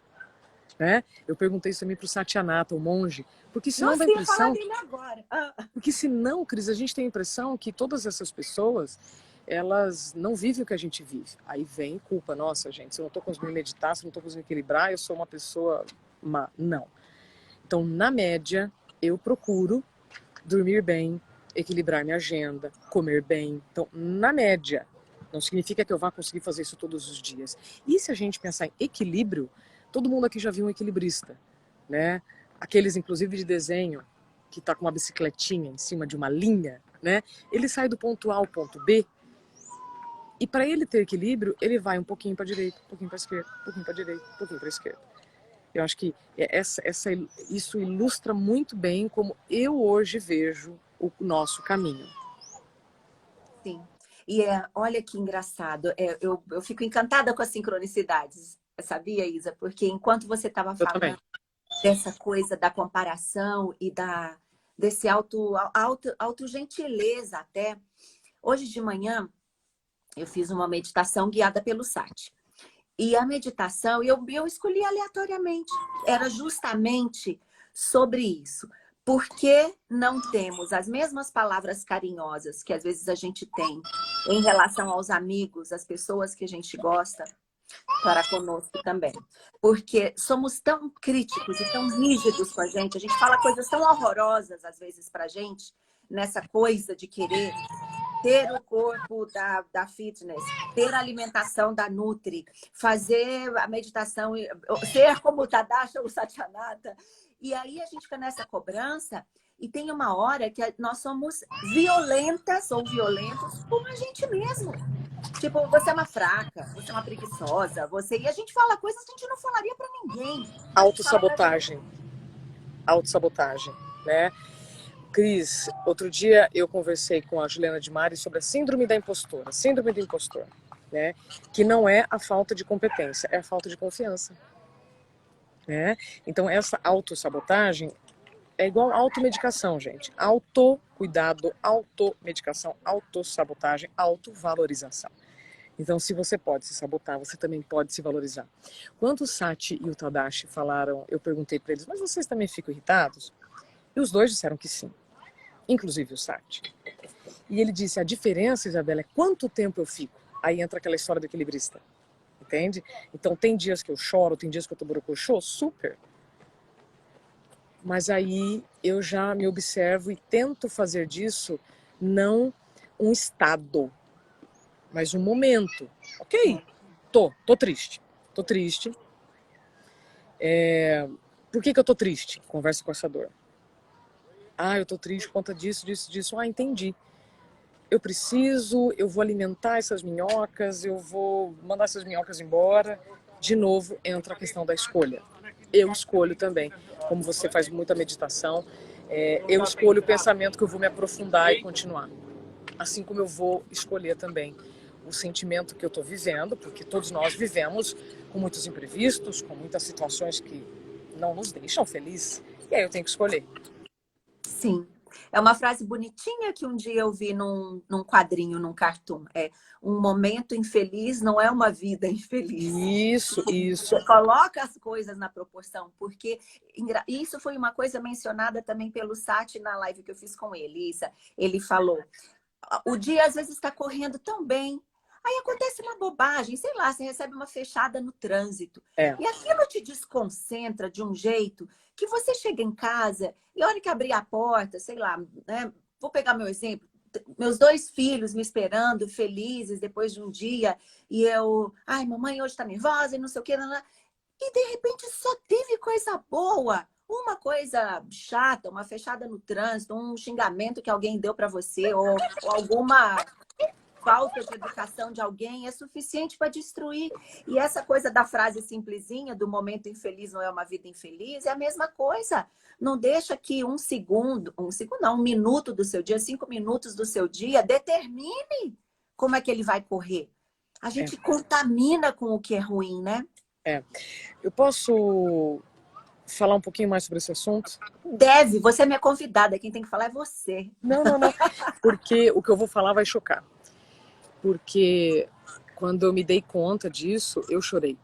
S2: Né? Eu perguntei isso também para o Satyanata, o monge, porque senão dá a
S1: Nossa, ia falar
S2: impressão...
S1: dele agora.
S2: Porque senão, Cris, a gente tem a impressão que todas essas pessoas, elas não vivem o que a gente vive. Aí vem culpa, nossa, gente, se eu não estou conseguindo meditar, se eu não estou conseguindo equilibrar, eu sou uma pessoa má. Não. Então, na média, eu procuro dormir bem, equilibrar minha agenda, comer bem. Então, na média, não significa que eu vá conseguir fazer isso todos os dias. E se a gente pensar em equilíbrio, todo mundo aqui já viu um equilibrista, né? Aqueles, inclusive, de desenho, que está com uma bicicletinha em cima de uma linha, né? Ele sai do ponto A ao ponto B, e para ele ter equilíbrio, ele vai um pouquinho para a direita, um pouquinho para a esquerda, um pouquinho para a direita, um pouquinho para a esquerda. Eu acho que isso ilustra muito bem como eu hoje vejo o nosso caminho.
S1: Sim. E olha que engraçado. Eu fico encantada com as sincronicidades, sabia, Isa? Porque enquanto você estava
S2: Eu também.
S1: falando dessa coisa da comparação e desse auto gentileza até, hoje de manhã eu fiz uma meditação guiada pelo Sati. E a meditação, eu escolhi aleatoriamente, era justamente sobre isso. Por que não temos as mesmas palavras carinhosas que às vezes a gente tem em relação aos amigos, as pessoas que a gente gosta, para conosco também? Porque somos tão críticos e tão rígidos com a gente fala coisas tão horrorosas às vezes para a gente, nessa coisa de querer ter o corpo da fitness, ter a alimentação da Nutri, fazer a meditação, ser como o Tadashi ou o Satyanata. E aí a gente fica nessa cobrança e tem uma hora que nós somos violentas ou violentos com a gente mesmo. Tipo, você é uma fraca, você é uma preguiçosa, e a gente fala coisas que a gente não falaria para ninguém. A gente fala pra gente.
S2: Autossabotagem, né? Cris, outro dia eu conversei com a Juliana de Mari sobre a síndrome da impostora, síndrome do impostor, né? Que não é a falta de competência, é a falta de confiança, né? Então essa autossabotagem é igual automedicação, gente. Autocuidado, automedicação, autossabotagem, autovalorização. Então, se você pode se sabotar, você também pode se valorizar. Quando o Sati e o Tadashi falaram, eu perguntei para eles, mas vocês também ficam irritados? E os dois disseram que sim, inclusive o Sati. E ele disse, a diferença, Isabela, é quanto tempo eu fico. Aí entra aquela história do equilibrista, entende? Então tem dias que eu choro, tem dias que eu tô borocochô, super. Mas aí eu já me observo e tento fazer disso não um estado, mas um momento. Ok, tô triste. Tô triste. Por que eu tô triste? Conversa com essa dor. Ah, eu tô triste por conta disso, disso, disso. Ah, entendi. Eu vou alimentar essas minhocas, eu vou mandar essas minhocas embora. De novo, entra a questão da escolha. Eu escolho também, como você faz muita meditação, eu escolho o pensamento que eu vou me aprofundar e continuar. Assim como eu vou escolher também o sentimento que eu estou vivendo, porque todos nós vivemos com muitos imprevistos, com muitas situações que não nos deixam felizes, e aí eu tenho que escolher.
S1: Sim. É uma frase bonitinha que um dia eu vi num quadrinho, num cartoon. É, um momento infeliz não é uma vida infeliz.
S2: Isso.
S1: Você coloca as coisas na proporção, porque isso foi uma coisa mencionada também pelo Sati na live que eu fiz com ele. Isa. Ele falou, o dia às vezes está correndo tão bem, aí acontece uma bobagem, sei lá, você recebe uma fechada no trânsito. E aquilo te desconcentra de um jeito que você chega em casa e a hora que abrir a porta, sei lá, né? Vou pegar meu exemplo, meus 2 filhos me esperando, felizes, depois de um dia, e eu, ai, mamãe hoje tá nervosa e não sei o quê, e de repente só teve coisa boa. Uma coisa chata, uma fechada no trânsito, um xingamento que alguém deu para você, ou alguma falta de educação de alguém é suficiente para destruir. E essa coisa da frase simplesinha, do momento infeliz não é uma vida infeliz, é a mesma coisa. Não deixa que um segundo não, 1 minuto do seu dia, 5 minutos do seu dia, determine como é que ele vai correr. A gente contamina com o que é ruim, né?
S2: Eu posso falar um pouquinho mais sobre esse assunto?
S1: Deve, você é minha convidada, quem tem que falar é você.
S2: Não. Porque o que eu vou falar vai chocar. Porque quando eu me dei conta disso, eu chorei.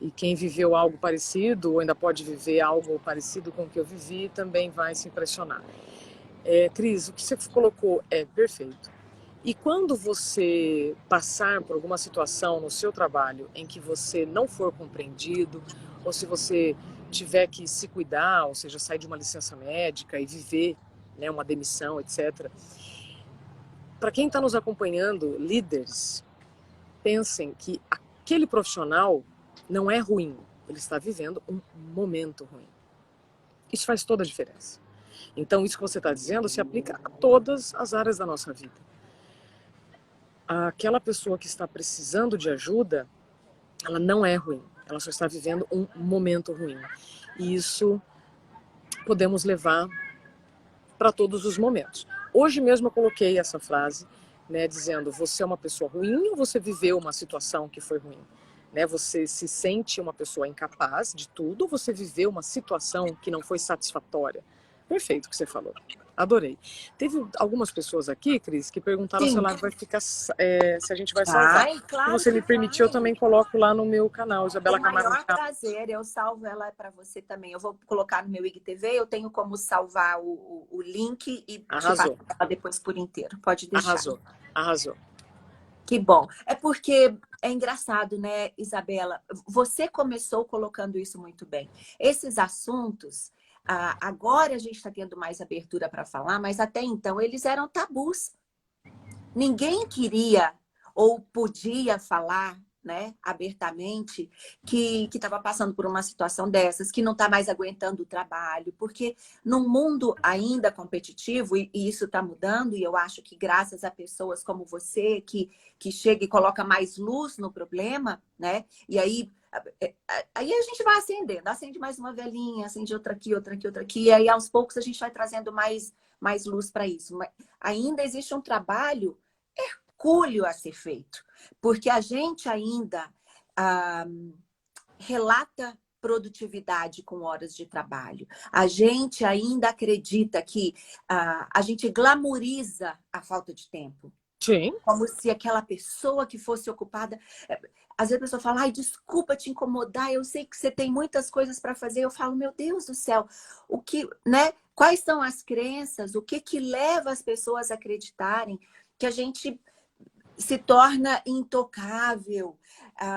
S2: E quem viveu algo parecido, ou ainda pode viver algo parecido com o que eu vivi, também vai se impressionar. Cris, o que você colocou é perfeito. E quando você passar por alguma situação no seu trabalho em que você não for compreendido, ou se você tiver que se cuidar, ou seja, sair de uma licença médica e viver, né, uma demissão, etc. Para quem está nos acompanhando, líderes, pensem que aquele profissional não é ruim, ele está vivendo um momento ruim. Isso faz toda a diferença. Então, isso que você está dizendo se aplica a todas as áreas da nossa vida. Aquela pessoa que está precisando de ajuda, ela não é ruim, ela só está vivendo um momento ruim. E isso podemos levar para todos os momentos. Hoje mesmo eu coloquei essa frase, né, dizendo, você é uma pessoa ruim ou você viveu uma situação que foi ruim? Né, você se sente uma pessoa incapaz de tudo ou você viveu uma situação que não foi satisfatória? Perfeito o que você falou. Adorei. Teve algumas pessoas aqui, Cris, que perguntaram se a live vai ficar, se a gente vai salvar.
S1: Claro,
S2: se você me permitir, eu também coloco lá no meu canal,
S1: com
S2: Isabela
S1: o
S2: Camargo.
S1: maior prazer, eu salvo ela para você também. Eu vou colocar no meu IGTV, eu tenho como salvar o link e te passar ela depois por inteiro. Pode deixar.
S2: Arrasou.
S1: Que bom. É porque é engraçado, né, Isabela? Você começou colocando isso muito bem. Esses assuntos, agora a gente está tendo mais abertura para falar, mas até então eles eram tabus. Ninguém queria ou podia falar, né, abertamente que estava passando por uma situação dessas, que não está mais aguentando o trabalho, porque num mundo ainda competitivo, e isso está mudando, e eu acho que graças a pessoas como você, que chega e coloca mais luz no problema, né? E aí a gente vai acendendo, acende mais uma velhinha, acende outra aqui, outra aqui, outra aqui, e aí aos poucos a gente vai trazendo mais luz para isso. Mas ainda existe um trabalho hercúleo a ser feito, porque a gente ainda relata produtividade com horas de trabalho. A gente ainda acredita que a gente glamoriza a falta de tempo.
S2: Sim.
S1: Como se aquela pessoa que fosse ocupada... Às vezes a pessoa fala, ai, desculpa te incomodar, eu sei que você tem muitas coisas para fazer. Eu falo, meu Deus do céu, o que, né? Quais são as crenças? O que que leva as pessoas a acreditarem que a gente se torna intocável,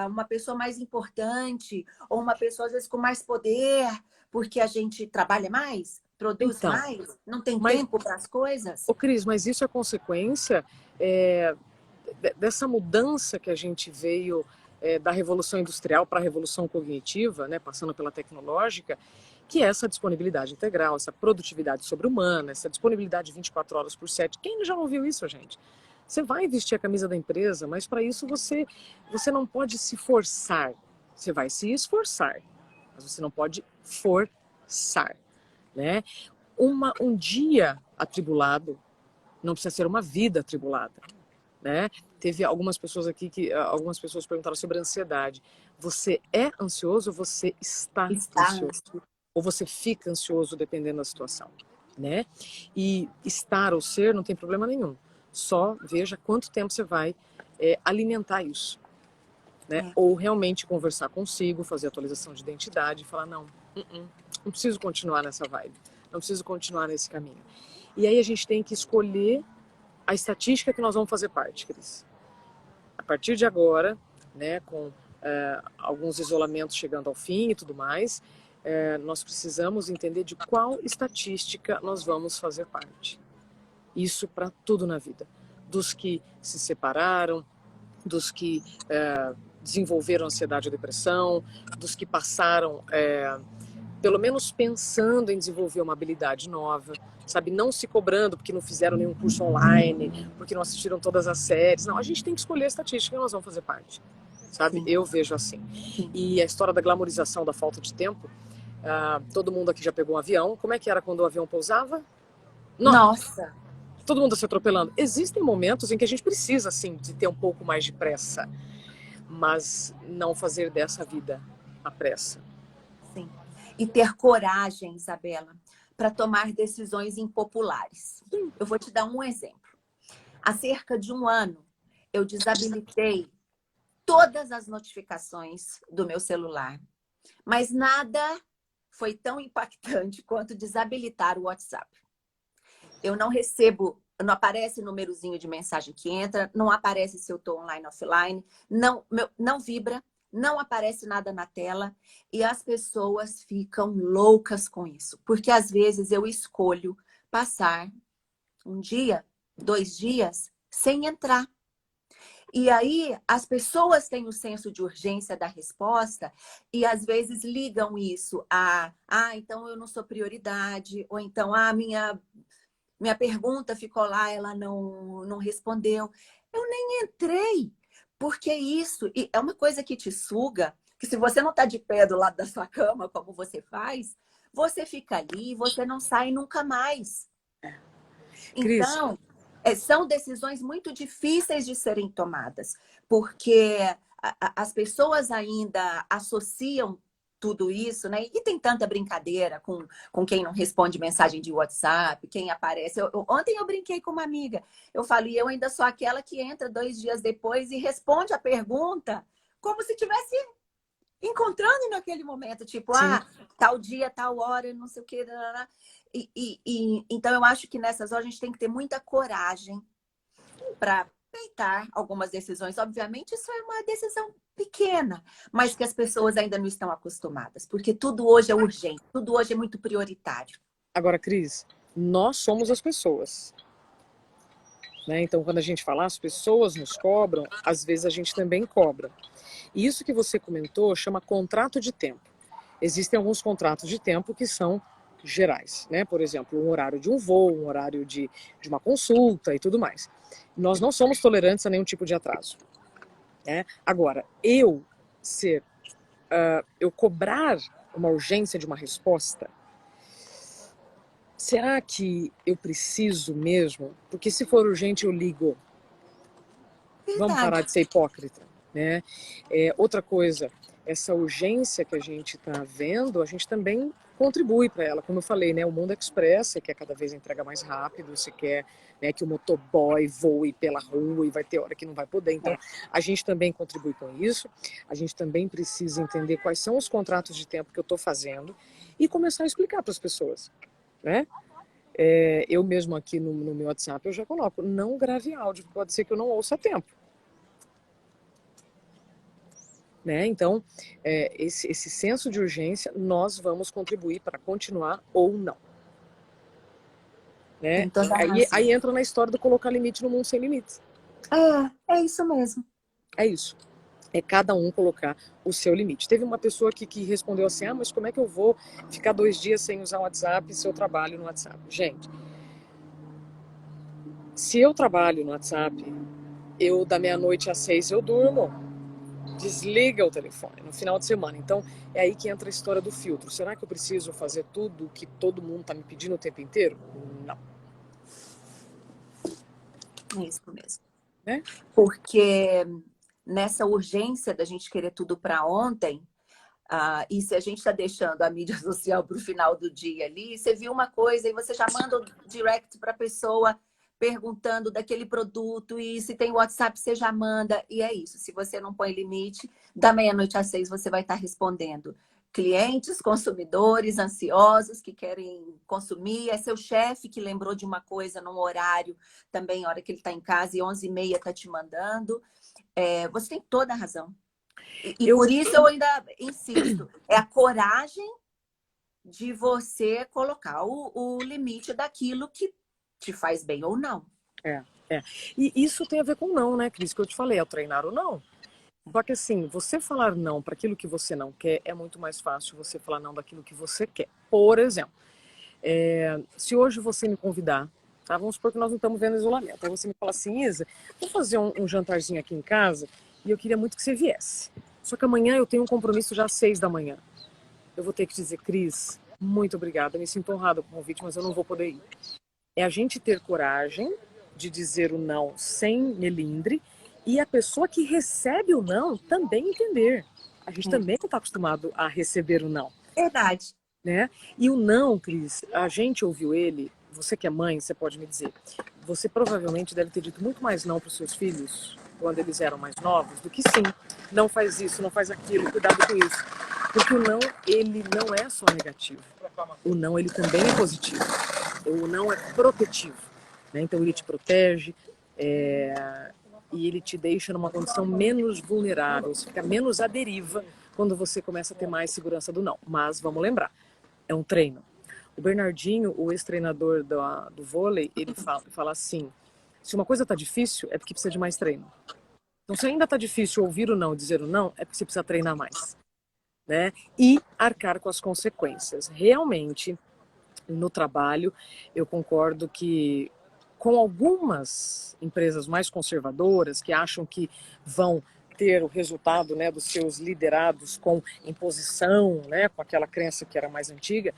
S1: uma pessoa mais importante, ou uma pessoa, às vezes, com mais poder, porque a gente trabalha mais, produz
S2: Então,
S1: mais, não tem
S2: mas,
S1: tempo para as coisas?
S2: ô Cris, mas isso é consequência dessa mudança que a gente veio da Revolução Industrial para a Revolução Cognitiva, né, passando pela tecnológica, que é essa disponibilidade integral, essa produtividade sobre-humana, essa disponibilidade 24 horas por 7. Quem já não viu isso, gente? Você vai vestir a camisa da empresa, mas para isso você não pode se forçar. Você vai se esforçar, mas você não pode forçar, né? Um dia atribulado não precisa ser uma vida atribulada, né? Teve algumas pessoas aqui algumas pessoas perguntaram sobre ansiedade. Você é ansioso ou você está
S1: Está.
S2: ansioso? Ou você fica ansioso dependendo da situação, né? E estar ou ser não tem problema nenhum. Só veja quanto tempo você vai alimentar isso, né?
S1: É,
S2: Ou realmente conversar consigo, fazer atualização de identidade e falar, não preciso continuar nessa vibe, não preciso continuar nesse caminho. E aí a gente tem que escolher a estatística que nós vamos fazer parte, Cris. A partir de agora, né, com alguns isolamentos chegando ao fim e tudo mais, nós precisamos entender de qual estatística nós vamos fazer parte. Isso para tudo na vida. Dos que se separaram, dos que desenvolveram ansiedade ou depressão, dos que passaram, pelo menos pensando em desenvolver uma habilidade nova, sabe? Não se cobrando porque não fizeram nenhum curso online, porque não assistiram todas as séries. Não, a gente tem que escolher a estatística que nós vamos fazer parte, sabe?
S1: sim,
S2: Eu vejo assim.
S1: sim.
S2: E a história da glamorização da falta de tempo, todo mundo aqui já pegou um avião. Como é que era quando o avião pousava? Não,
S1: Nossa,
S2: todo mundo se atropelando. Existem momentos em que a gente precisa, assim, de ter um pouco mais de pressa, mas não fazer dessa vida a pressa.
S1: sim. E ter coragem, Isabela, para tomar decisões impopulares. Eu vou te dar um exemplo. Há cerca de um ano, eu desabilitei todas as notificações do meu celular, mas nada foi tão impactante quanto desabilitar o WhatsApp. Eu não recebo, não aparece númerozinho de mensagem que entra, não aparece se eu estou online, offline, não vibra, não aparece nada na tela e as pessoas ficam loucas com isso, porque às vezes eu escolho passar um dia, 2 dias sem entrar. E aí as pessoas têm o senso de urgência da resposta e às vezes ligam isso a, então eu não sou prioridade, ou então, minha pergunta ficou lá, ela não respondeu. Eu nem entrei, porque isso é uma coisa que te suga, que se você não está de pé do lado da sua cama, como você faz, você fica ali, você não sai nunca mais.
S2: Cris,
S1: Então, são decisões muito difíceis de serem tomadas, porque as pessoas ainda associam tudo isso, né? E tem tanta brincadeira com quem não responde mensagem de WhatsApp, quem aparece. Ontem eu brinquei com uma amiga. Eu falei, eu ainda sou aquela que entra 2 dias depois e responde a pergunta como se tivesse encontrando naquele momento, tipo,
S2: sim.
S1: tal dia, tal hora, não sei o quê. Então, eu acho que nessas horas a gente tem que ter muita coragem para peitar algumas decisões. Obviamente, isso é uma decisão pequena, mas que as pessoas ainda não estão acostumadas, porque tudo hoje é urgente, tudo hoje é muito prioritário.
S2: Agora, Cris, nós somos as pessoas, né? Então, quando a gente fala as pessoas nos cobram, às vezes a gente também cobra. E isso que você comentou chama contrato de tempo. Existem alguns contratos de tempo que são gerais, né? Por exemplo, um horário de um voo, um horário de uma consulta e tudo mais. Nós não somos tolerantes a nenhum tipo de atraso, né? Agora, eu cobrar uma urgência de uma resposta, será que eu preciso mesmo? Porque se for urgente, eu ligo. Vamos parar
S1: Verdade.
S2: de ser hipócrita, né? Outra coisa, essa urgência que a gente está vendo, a gente também contribui para ela. Como eu falei, né, o mundo express, você quer cada vez entregar mais rápido, você quer, né, que o motoboy voe pela rua e vai ter hora que não vai poder. Então, a gente também contribui com isso. A gente também precisa entender quais são os contratos de tempo que eu estou fazendo e começar a explicar para as pessoas, né? Eu mesmo aqui no meu WhatsApp, eu já coloco, não grave áudio, pode ser que eu não ouça a tempo. Né? Então, esse senso de urgência, nós vamos contribuir para continuar ou não. Né?
S1: Tem toda a
S2: Aí
S1: razão.
S2: entra na história do colocar limite no mundo sem limites.
S1: É isso mesmo.
S2: É isso. É cada um colocar o seu limite. Teve uma pessoa aqui que respondeu assim, mas como é que eu vou ficar 2 dias sem usar o WhatsApp se eu trabalho no WhatsApp? Gente, se eu trabalho no WhatsApp, da meia-noite às 6 eu durmo. Desliga o telefone no final de semana. Então, é aí que entra a história do filtro. Será que eu preciso fazer tudo que todo mundo está me pedindo o tempo inteiro? Não.
S1: É isso mesmo.
S2: Né?
S1: Porque nessa urgência da gente querer tudo para ontem, e se a gente está deixando a mídia social para o final do dia ali, você viu uma coisa e você já manda o direct para a pessoa perguntando daquele produto, e se tem WhatsApp, você já manda, e é isso. Se você não põe limite, da meia-noite às 6 você vai estar respondendo clientes, consumidores ansiosos que querem consumir, é seu chefe que lembrou de uma coisa num horário, também hora que ele está em casa, e 11h30 está te mandando. Você tem toda a razão. E por isso eu ainda insisto, é a coragem de você colocar o limite daquilo que te faz bem ou não.
S2: E isso tem a ver com não, né, Cris? Que eu te falei, é o treinar o não. Só que assim, você falar não para aquilo que você não quer é muito mais fácil você falar não daquilo que você quer. Por exemplo, se hoje você me convidar, tá? Vamos supor que nós não estamos vendo isolamento. Aí você me fala assim, Isa, vou fazer um jantarzinho aqui em casa e eu queria muito que você viesse. Só que amanhã eu tenho um compromisso já às 6 da manhã. Eu vou ter que dizer, Cris, muito obrigada, me sinto honrada com o convite, mas eu não vou poder ir. É a gente ter coragem de dizer o não sem melindre e a pessoa que recebe o não também entender. A gente também não está acostumado a receber o não.
S1: Verdade.
S2: Né? E o não, Cris, a gente ouviu ele, você que é mãe, você pode me dizer, você provavelmente deve ter dito muito mais não para os seus filhos quando eles eram mais novos do que sim, não faz isso, não faz aquilo, cuidado com isso. Porque o não, ele não é só negativo. O não, ele também é positivo. O não é protetivo. Né? Então ele te protege e ele te deixa numa condição menos vulnerável, você fica menos à deriva quando você começa a ter mais segurança do não. Mas vamos lembrar, é um treino. O Bernardinho, o ex-treinador do vôlei, ele fala assim, se uma coisa está difícil, é porque precisa de mais treino. Então, se ainda está difícil ouvir o não, dizer o não, é porque você precisa treinar mais. Né? E arcar com as consequências. Realmente, no trabalho, eu concordo que com algumas empresas mais conservadoras, que acham que vão ter o resultado, né, dos seus liderados com imposição, né, com aquela crença que era mais antiga,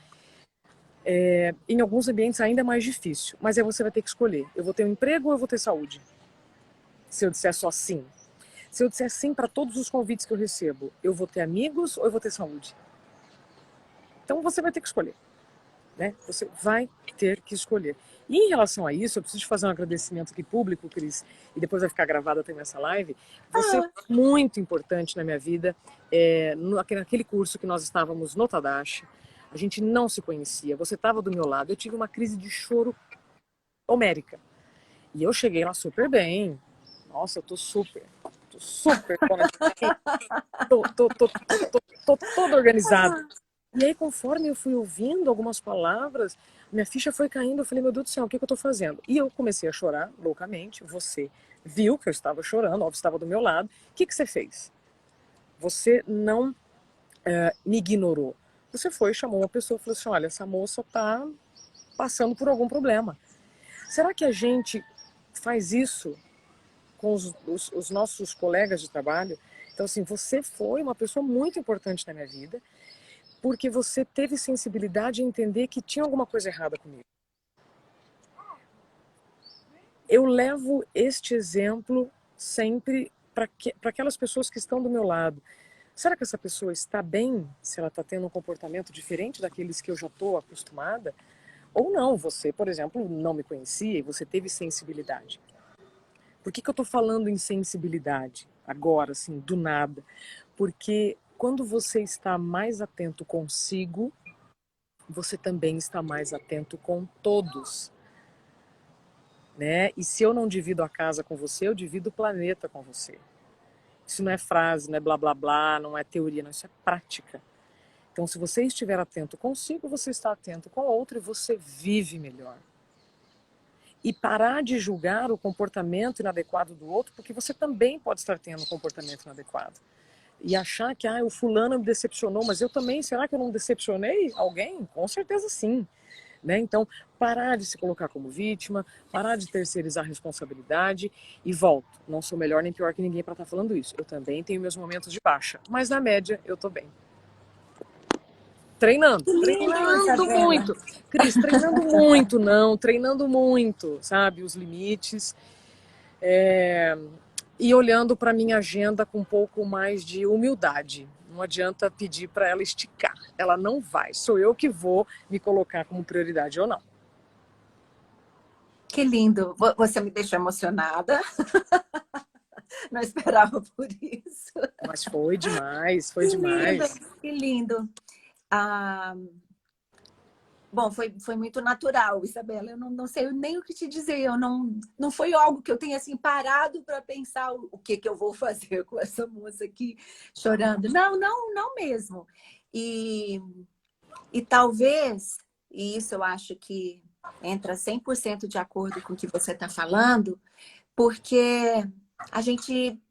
S2: em alguns ambientes ainda é mais difícil. Mas aí você vai ter que escolher. Eu vou ter um emprego ou eu vou ter saúde? Se eu disser só sim. Se eu disser sim para todos os convites que eu recebo, eu vou ter amigos ou eu vou ter saúde? Então você vai ter que escolher. Né? Você vai ter que escolher. E em relação a isso, eu preciso fazer um agradecimento aqui público, Cris, e depois vai ficar gravada também essa live. Você é muito importante na minha vida, naquele curso que nós estávamos no Tadashi, a gente não se conhecia, você estava do meu lado, eu tive uma crise de choro homérica. E eu cheguei lá super bem. Nossa, eu tô super tô toda organizada. E aí, conforme eu fui ouvindo algumas palavras, minha ficha foi caindo. Eu falei, meu Deus do céu, o que eu estou fazendo? E eu comecei a chorar loucamente. Você viu que eu estava chorando, óbvio, estava do meu lado. O que você fez? Você não me ignorou. Você foi, chamou uma pessoa e falou assim, olha, essa moça está passando por algum problema. Será que a gente faz isso com os nossos colegas de trabalho? Então, assim, você foi uma pessoa muito importante na minha vida, porque você teve sensibilidade em entender que tinha alguma coisa errada comigo. Eu levo este exemplo sempre para aquelas pessoas que estão do meu lado. Será que essa pessoa está bem se ela está tendo um comportamento diferente daqueles que eu já estou acostumada? Ou não, você, por exemplo, não me conhecia e você teve sensibilidade. Por que eu estou falando em sensibilidade agora, assim, do nada? Porque quando você está mais atento consigo, você também está mais atento com todos, né? E se eu não divido a casa com você, eu divido o planeta com você. Isso não é frase, não é blá blá blá, não é teoria, não, isso é prática. Então, se você estiver atento consigo, você está atento com o outro e você vive melhor. E parar de julgar o comportamento inadequado do outro, porque você também pode estar tendo um comportamento inadequado. E achar que o fulano me decepcionou, mas eu também, será que eu não decepcionei alguém? Com certeza sim. Né? Então, parar de se colocar como vítima, parar de terceirizar a responsabilidade e volto. Não sou melhor nem pior que ninguém para estar falando isso. Eu também tenho meus momentos de baixa, mas na média eu tô bem.
S1: Que lindo,
S2: Treinando
S1: Isabela.
S2: muito. Cris, treinando muito, não, treinando muito, sabe, os limites. E olhando para minha agenda com um pouco mais de humildade. Não adianta pedir para ela esticar. Ela não vai. Sou eu que vou me colocar como prioridade ou não.
S1: Que lindo. Você me deixou emocionada. Não esperava por isso.
S2: Mas foi demais, foi
S1: Que lindo,
S2: demais.
S1: que lindo. Ah, bom, foi muito natural, Isabela. Eu não sei nem o que te dizer. Não foi algo que eu tenha assim, parado para pensar o que eu vou fazer com essa moça aqui chorando. Não mesmo. E, e talvez, e isso eu acho que entra 100% de acordo com o que você está falando, porque a gente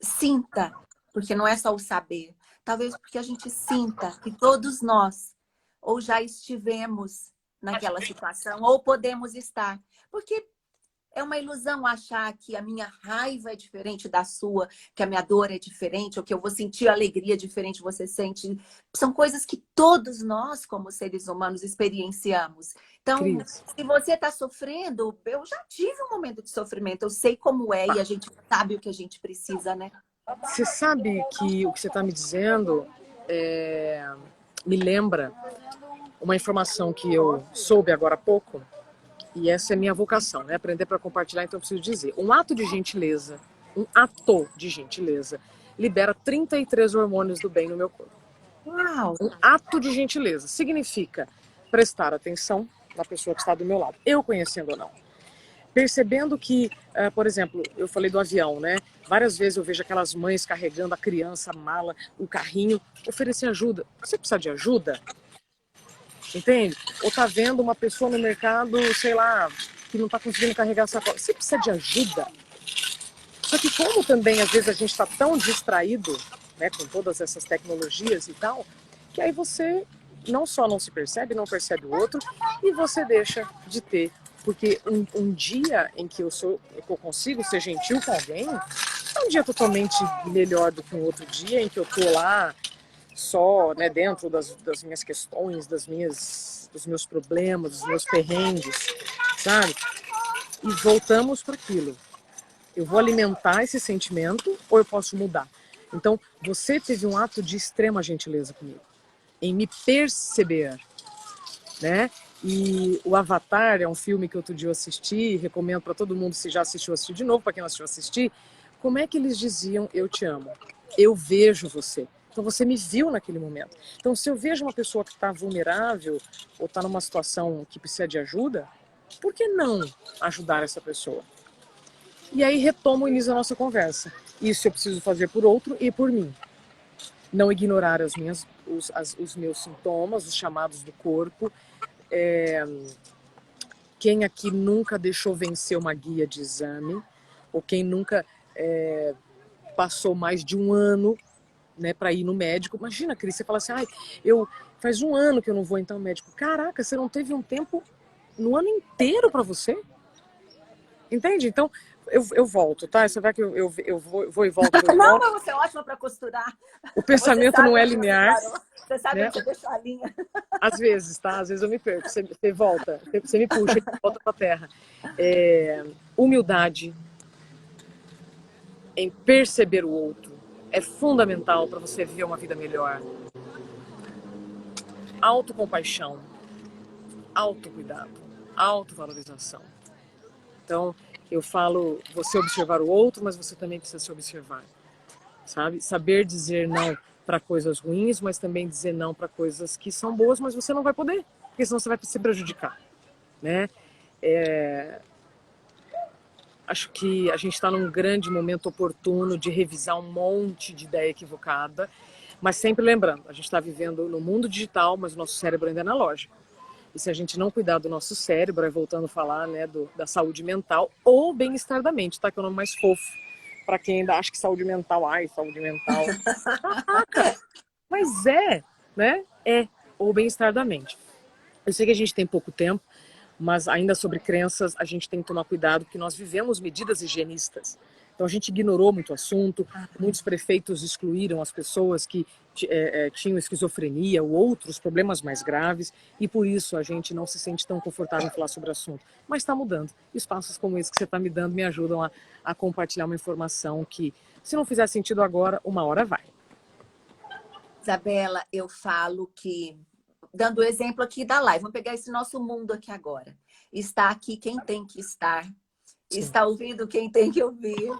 S1: sinta, porque não é só o saber, talvez porque a gente sinta que todos nós ou já estivemos naquela situação ou podemos estar. Porque é uma ilusão achar que a minha raiva é diferente da sua, que a minha dor é diferente, ou que eu vou sentir alegria diferente você sente. São coisas que todos nós, como seres humanos, experienciamos. Então,
S2: Cris,
S1: se você está sofrendo, eu já tive um momento de sofrimento, eu sei como é e a gente sabe o que a gente precisa, né?
S2: você sabe que o que você está me dizendo me lembra uma informação que eu soube agora há pouco, e essa é minha vocação, né? Aprender para compartilhar, então eu preciso dizer. Um ato de gentileza, libera 33 hormônios do bem no meu corpo.
S1: Uau!
S2: Um ato de gentileza significa prestar atenção na pessoa que está do meu lado, eu conhecendo ou não. Percebendo que, por exemplo, eu falei do avião, né? Várias vezes eu vejo aquelas mães carregando a criança, a mala, o carrinho, oferecer ajuda. Você precisa de ajuda? Entende? Ou tá vendo uma pessoa no mercado, sei lá, que não tá conseguindo carregar a sacola. Você precisa de ajuda? Só que como também às vezes a gente está tão distraído, né, com todas essas tecnologias e tal, que aí você não só não se percebe, não percebe o outro, e você deixa de ter. Porque um dia em que eu consigo ser gentil com alguém, é um dia totalmente melhor do que um outro dia em que eu tô lá só, né, dentro das minhas questões, dos meus problemas, dos meus perrengues, sabe? E voltamos para aquilo. Eu vou alimentar esse sentimento ou eu posso mudar? Então, você teve um ato de extrema gentileza comigo, em me perceber, né? E o Avatar é um filme que outro dia eu assisti, recomendo para todo mundo, se já assistiu, assistir de novo, para quem não assistiu, assistir. Como é que eles diziam eu te amo? Eu vejo você. Então você me viu naquele momento. Então se eu vejo uma pessoa que está vulnerável ou está numa situação que precisa de ajuda, por que não ajudar essa pessoa? E aí retomo o início da nossa conversa. Isso eu preciso fazer por outro e por mim. Não ignorar os meus sintomas, os chamados do corpo. Quem aqui nunca deixou vencer uma guia de exame? Ou quem nunca passou mais de um ano, né, para ir no médico? Imagina, Cris, você fala assim, faz um ano que eu não vou então ao médico. Caraca, você não teve um tempo no ano inteiro para você? Entende? Então, eu volto, tá? Você vai que eu vou e volto, vou e
S1: Não,
S2: volto.
S1: mas você é ótima para costurar.
S2: O
S1: Você
S2: pensamento não
S1: sabe
S2: é
S1: onde você
S2: linear,
S1: parou. Você sabe
S2: né?
S1: onde você deixou a linha.
S2: Às vezes, tá? Às vezes eu me perco. Você volta, você me puxa e volta pra terra. Humildade em perceber o outro, é fundamental para você viver uma vida melhor. Autocompaixão, autocuidado, autovalorização. Então, eu falo, você observar o outro, mas você também precisa se observar, sabe? Saber dizer não para coisas ruins, mas também dizer não para coisas que são boas, mas você não vai poder, porque senão você vai se prejudicar, né? Acho que a gente está num grande momento oportuno de revisar um monte de ideia equivocada, mas sempre lembrando, a gente está vivendo no mundo digital, mas o nosso cérebro ainda é analógico. E se a gente não cuidar do nosso cérebro, aí voltando a falar, né, da saúde mental ou bem-estar da mente, tá? Que é o nome mais fofo para quem ainda acha que saúde mental, ai, saúde mental. Caraca, mas né? Ou bem-estar da mente. Eu sei que a gente tem pouco tempo, mas ainda sobre crenças, a gente tem que tomar cuidado, porque nós vivemos medidas higienistas. Então a gente ignorou muito o assunto, muitos prefeitos excluíram as pessoas que tinham esquizofrenia ou outros problemas mais graves, e por isso a gente não se sente tão confortável em falar sobre o assunto. Mas está mudando. Espaços como esse que você está me dando me ajudam a compartilhar uma informação que, se não fizer sentido agora, uma hora vai.
S1: Isabela, eu falo que, dando o exemplo aqui da live, vamos pegar esse nosso mundo aqui agora. Está aqui quem tem que estar,
S2: Sim.
S1: está ouvindo quem tem que ouvir,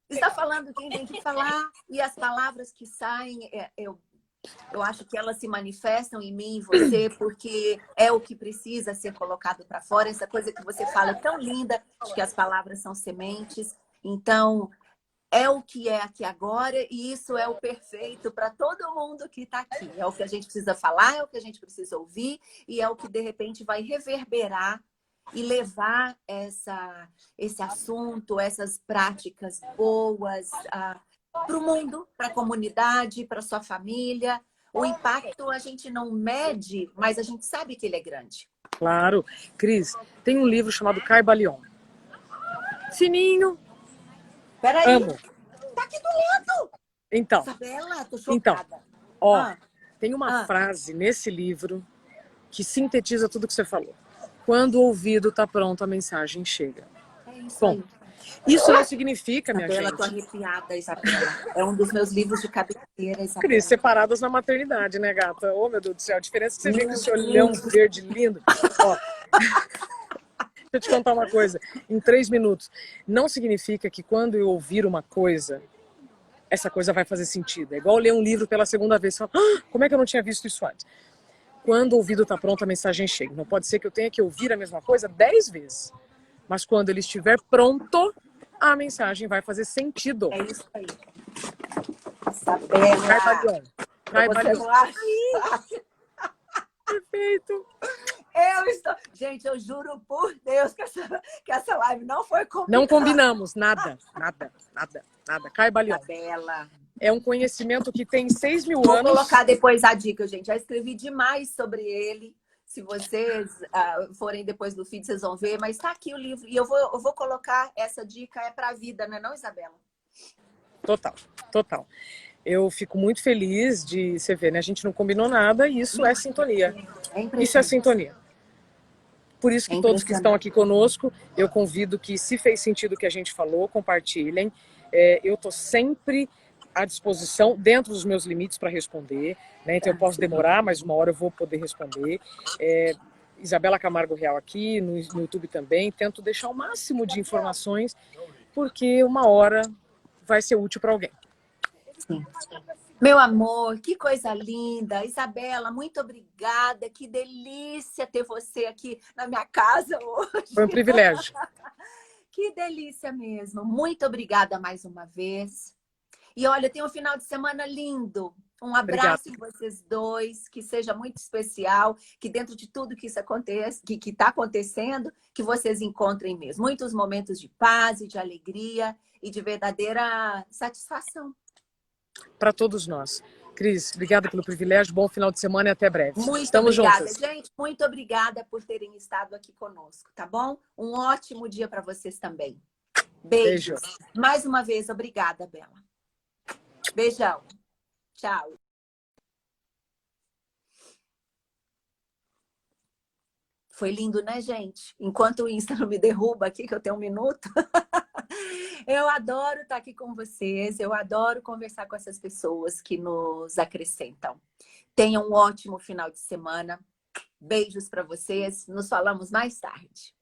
S1: está falando quem tem que falar, e as palavras que saem, eu acho que elas se manifestam em mim e você, porque é o que precisa ser colocado para fora. Essa coisa que você fala é tão linda, de que as palavras são sementes. Então, é o que é aqui agora, e isso é o perfeito para todo mundo que está aqui. É o que a gente precisa falar, é o que a gente precisa ouvir, e é o que, de repente, vai reverberar e levar esse assunto, essas práticas boas para o mundo, para a comunidade, para a sua família. O impacto a gente não mede, mas a gente sabe que ele é grande.
S2: Claro. Cris, tem um livro chamado Caibalion. Fininho.
S1: Peraí.
S2: Amo.
S1: Tá aqui do lado.
S2: Então.
S1: Isabela, tô chocada.
S2: Tem uma frase nesse livro que sintetiza tudo que você falou. Quando o ouvido está pronto, a mensagem chega.
S1: É isso.
S2: Bom,
S1: aí.
S2: Isso não significa,
S1: Isabela,
S2: minha gente...
S1: tô arrepiada, Isabela. É um dos meus livros de cabeceira, Isabela.
S2: Cris, separadas na maternidade, né, gata? Oh, meu Deus do céu, a diferença que você vê com esse olhão verde lindo. Ó, deixa eu te contar uma coisa, em 3 minutos. Não significa que quando eu ouvir uma coisa, essa coisa vai fazer sentido. É igual ler um livro pela segunda vez. Você fala, como é que eu não tinha visto isso antes? Quando o ouvido está pronto, a mensagem chega. Não pode ser que eu tenha que ouvir a mesma coisa 10 vezes. Mas quando ele estiver pronto, a mensagem vai fazer sentido.
S1: É isso aí. Isabela.
S2: Caibalion. Perfeito.
S1: Gente, eu juro por Deus que essa live não foi combinada.
S2: Não combinamos, nada. Caibalion.
S1: Isabela.
S2: É um conhecimento que tem 6 mil
S1: Vou
S2: anos.
S1: Vou colocar depois a dica, gente. Já escrevi demais sobre ele. Se vocês forem depois do feed, vocês vão ver. Mas está aqui o livro. E eu vou colocar essa dica, é para a vida, não é não, Isabela?
S2: Total. Eu fico muito feliz de você ver, né? A gente não combinou nada e isso é sintonia. Isso é sintonia. Por isso que todos que estão aqui conosco, eu convido que, se fez sentido o que a gente falou, compartilhem. Eu estou sempre à disposição, dentro dos meus limites, para responder, né? Então eu posso demorar, mas uma hora eu vou poder responder. Isabela Camargo Real aqui, no YouTube também. Tento deixar o máximo de informações, porque uma hora vai ser útil para alguém.
S1: Sim. Meu amor, que coisa linda. Isabela, muito obrigada. Que delícia ter você aqui na minha casa hoje.
S2: Foi um privilégio.
S1: Que delícia mesmo. Muito obrigada mais uma vez. E olha, tem um final de semana lindo. Um abraço em vocês dois, que seja muito especial, que dentro de tudo que isso acontece, que está acontecendo, que vocês encontrem mesmo muitos momentos de paz e de alegria e de verdadeira satisfação.
S2: Para todos nós. Cris, obrigada pelo privilégio, bom final de semana e até breve.
S1: Muito
S2: Estamos
S1: obrigada,
S2: juntas.
S1: gente. Muito obrigada por terem estado aqui conosco, tá bom? Um ótimo dia para vocês também. Beijos. Beijo. Mais uma vez, obrigada, Bela. Beijão. Tchau. Foi lindo, né, gente? Enquanto o Insta não me derruba aqui, que eu tenho 1 minuto. Eu adoro estar aqui com vocês, eu adoro conversar com essas pessoas que nos acrescentam. Tenham um ótimo final de semana. Beijos para vocês. Nos falamos mais tarde.